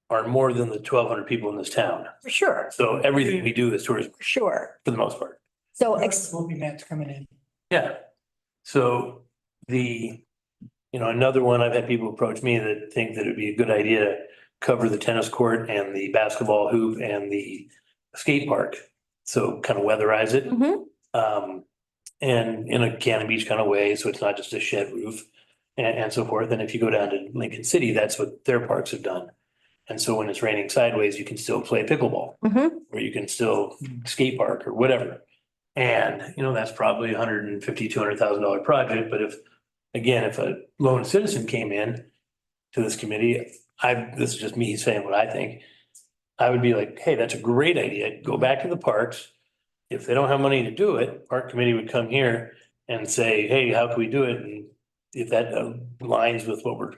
are more than the 1,200 people in this town. for sure, So everything we do is tourism for sure. for the most part. So Will be Matt's coming in. Yeah. So another one, I've had people approach me that think that it'd be a good idea to cover the tennis court and the basketball hoop and the skate park. So kind of weatherize it. Mhm. And in a Cannon Beach kind of way, so it's not just a shed roof and so forth. And if you go down to Lincoln City, that's what their parks have done. And so when it's raining sideways, you can still play pickleball. Mhm. Or you can still skate park or whatever. And, that's probably $150,000-$200,000 project, but if a lone citizen came in to this committee, this is just me saying what I think. I would be like, hey, that's a great idea. Go back to the parks. If they don't have money to do it, park committee would come here and say, hey, how can we do it? And if that aligns with what we're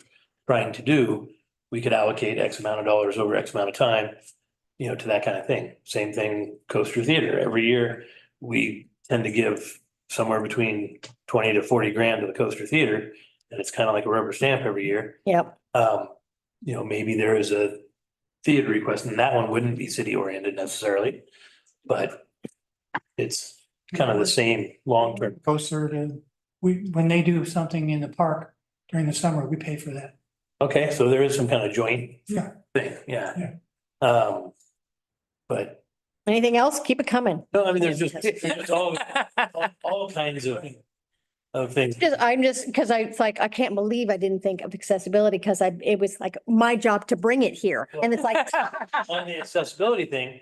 trying to do, we could allocate X amount of dollars over X amount of time, to that kind of thing. Same thing, Coaster Theater. Every year, we tend to give somewhere between 20 to 40 grand to the Coaster Theater. And it's kind of like a rubber stamp every year. Yep. Maybe there is a theater request and that one wouldn't be city oriented necessarily. But it's kind of the same long-term. Closer to, when they do something in the park during the summer, we pay for that. Okay, so there is some kind of joint Yeah. thing, yeah. Yeah. But Anything else? Keep it coming. no, I mean, there's just all kinds of things. Because it's like, I can't believe I didn't think of accessibility because it was like my job to bring it here. And it's like, On the accessibility thing,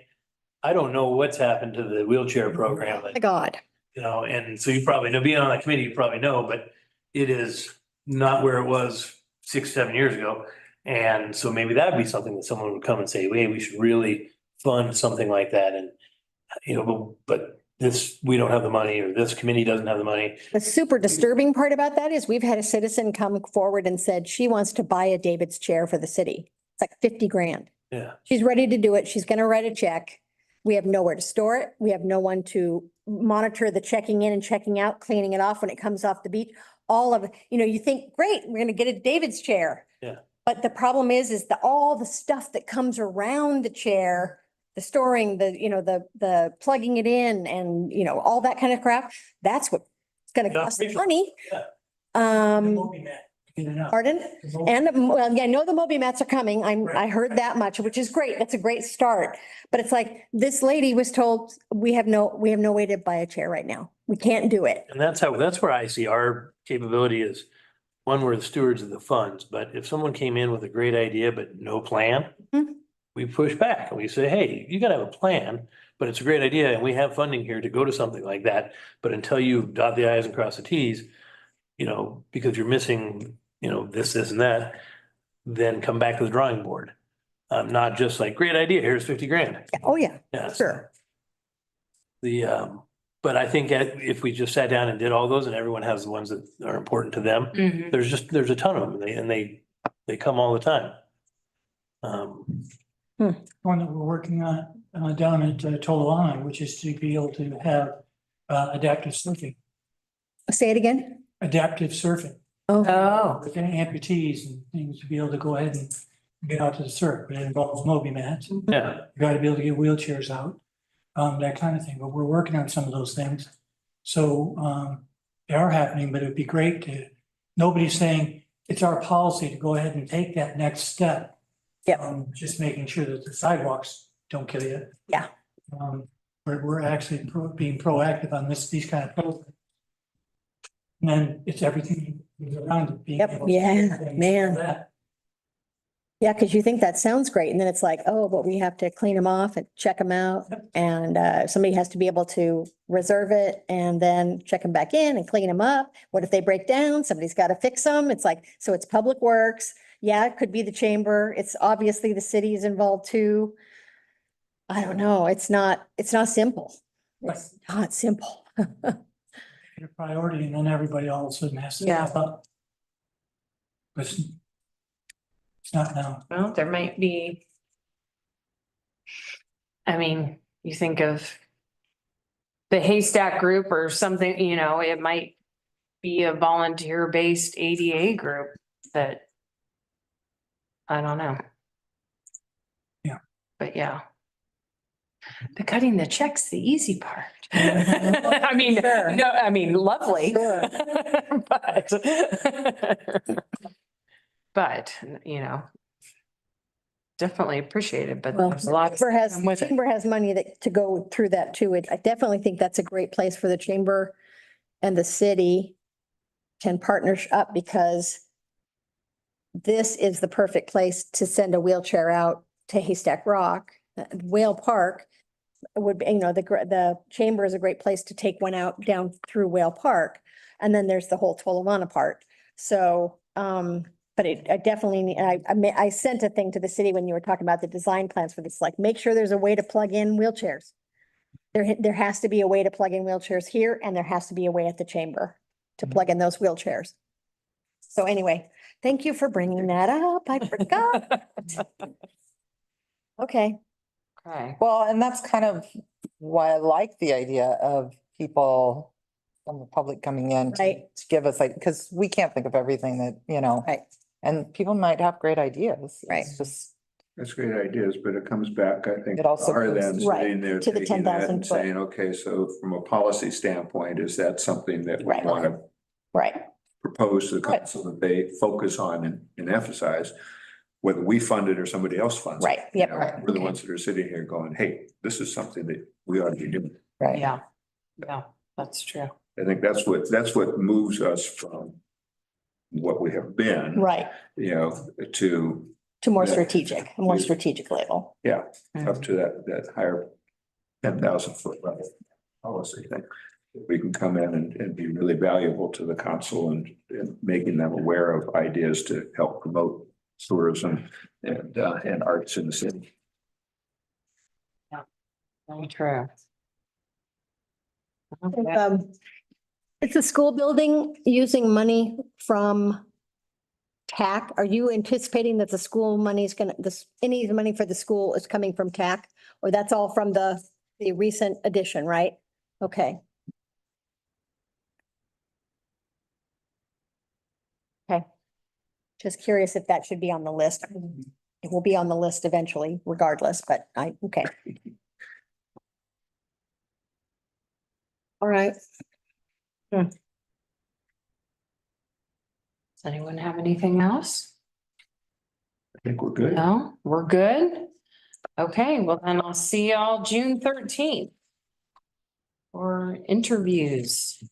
I don't know what's happened to the wheelchair program, oh my but, God. and so you probably know, being on that committee, you probably know, but it is not where it was 6-7 years ago. And so maybe that'd be something that someone would come and say, hey, we should really fund something like that. And, but we don't have the money, or this committee doesn't have the money. The super disturbing part about that is we've had a citizen come forward and said she wants to buy a David's chair for the city. It's like 50 grand. Yeah. She's ready to do it. She's going to write a check. We have nowhere to store it. We have no one to monitor the checking in and checking out, cleaning it off when it comes off the beach. All of it, you think, great, we're going to get a David's chair. Yeah. But the problem is all the stuff that comes around the chair, the storing, the plugging it in and, all that kind of crap. That's what's going to Yeah, cost Rachel. money. Yeah. Pardon? And well, yeah, I know the Moby mats are coming. I heard that much, which is great. That's a great start. But it's like this lady was told, we have no way to buy a chair right now. We can't do it. And that's where I see our capability is, one, we're the stewards of the funds, but if someone came in with a great idea, but no plan, Mhm. we push back and we say, hey, you gotta have a plan, but it's a great idea and we have funding here to go to something like that. But until you dot the i's and cross the t's, because you're missing, this and that, then come back to the drawing board. Not just like, great idea, here's 50 grand. Oh, yeah, Yeah. sure. But I think if we just sat down and did all those and everyone has the ones that are important to them, there's a ton of them and they They come all the time. One that we're working on down at Tolawani, which is to be able to have adaptive surfing, Say it again? adaptive surfing. Oh, Oh, With amputees and things to be able to go ahead and get out to the surf, but it involves Moby mats. You Yeah, gotta be able to get wheelchairs out, that kind of thing, but we're working on some of those things. So, they are happening, but it'd be great to, nobody's saying it's our policy to go ahead and take that next step. Yep. Just making sure that the sidewalks don't kill you. Yeah. We're actually being proactive on these kind of programs. And then it's everything around it. being Yep. able to- Yeah, man. That. yeah, because you think that sounds great, and then it's like, oh, but we have to clean them off and check them out. And somebody has to be able to reserve it and then check them back in and clean them up. What if they break down? Somebody's got to fix them. It's like, so it's Public Works. Yeah, it could be the chamber. It's obviously the city is involved too. I don't know. It's not simple. It's not simple. Your priority, and then everybody all of a sudden has to Yeah. step up. But it's not now. well, there might be. I mean, you think of the Haystack Group or something, you know, it might be a volunteer-based ADA group that I don't know. Yeah. But yeah. The cutting the checks, the easy part. I mean, Sure. no, I mean, lovely. Sure. But, you know, definitely appreciated, but Well, there's a lot. Chamber has, come with it. Chamber has money that, to go through that too. I definitely think that's a great place for the chamber and the city can partner up because this is the perfect place to send a wheelchair out to Haystack Rock. Whale Park would be, the chamber is a great place to take one out down through Whale Park. And then there's the whole Tolawana part. So, but I definitely, I sent a thing to the city when you were talking about the design plans for this, like, make sure there's a way to plug in wheelchairs. There has to be a way to plug in wheelchairs here, and there has to be a way at the chamber to plug in those wheelchairs. So anyway, thank you for bringing that up. I forgot. Okay, Okay, Well, and that's kind of why I like the idea of people from the public coming in Right. to give us like, because we can't think of everything that, right. and people might have great ideas. Right. It's just, That's great ideas, but it comes back, I think, It also are goes- then Right, sitting there to the taking that 10,000 and foot. saying, okay, so from a policy standpoint, is that something that we Right. want to Right, propose to the Right. council that they focus on and emphasize? Whether we fund it or somebody else funds it. right, yep. You know, We're the ones that are sitting here going, hey, this is something that we ought to be doing. right. yeah, yeah, that's true. I think that's what moves us from what we have been. Right, You know, to to more Yeah. strategic, a more strategic level. up to that higher 10,000 foot level policy thing. We can come in and be really valuable to the council and making them aware of ideas to help promote tourism and arts in the city. Very true. It's a school building using money from TAC. Are you anticipating that the school money is gonna, any of the money for the school is coming from TAC? Or that's all from the recent addition, right? Okay. Okay. Just curious if that should be on the list. It will be on the list eventually regardless, but okay. All right. Does anyone have anything else? I think we're good. No, we're good? Okay, well then I'll see y'all June 13th for interviews.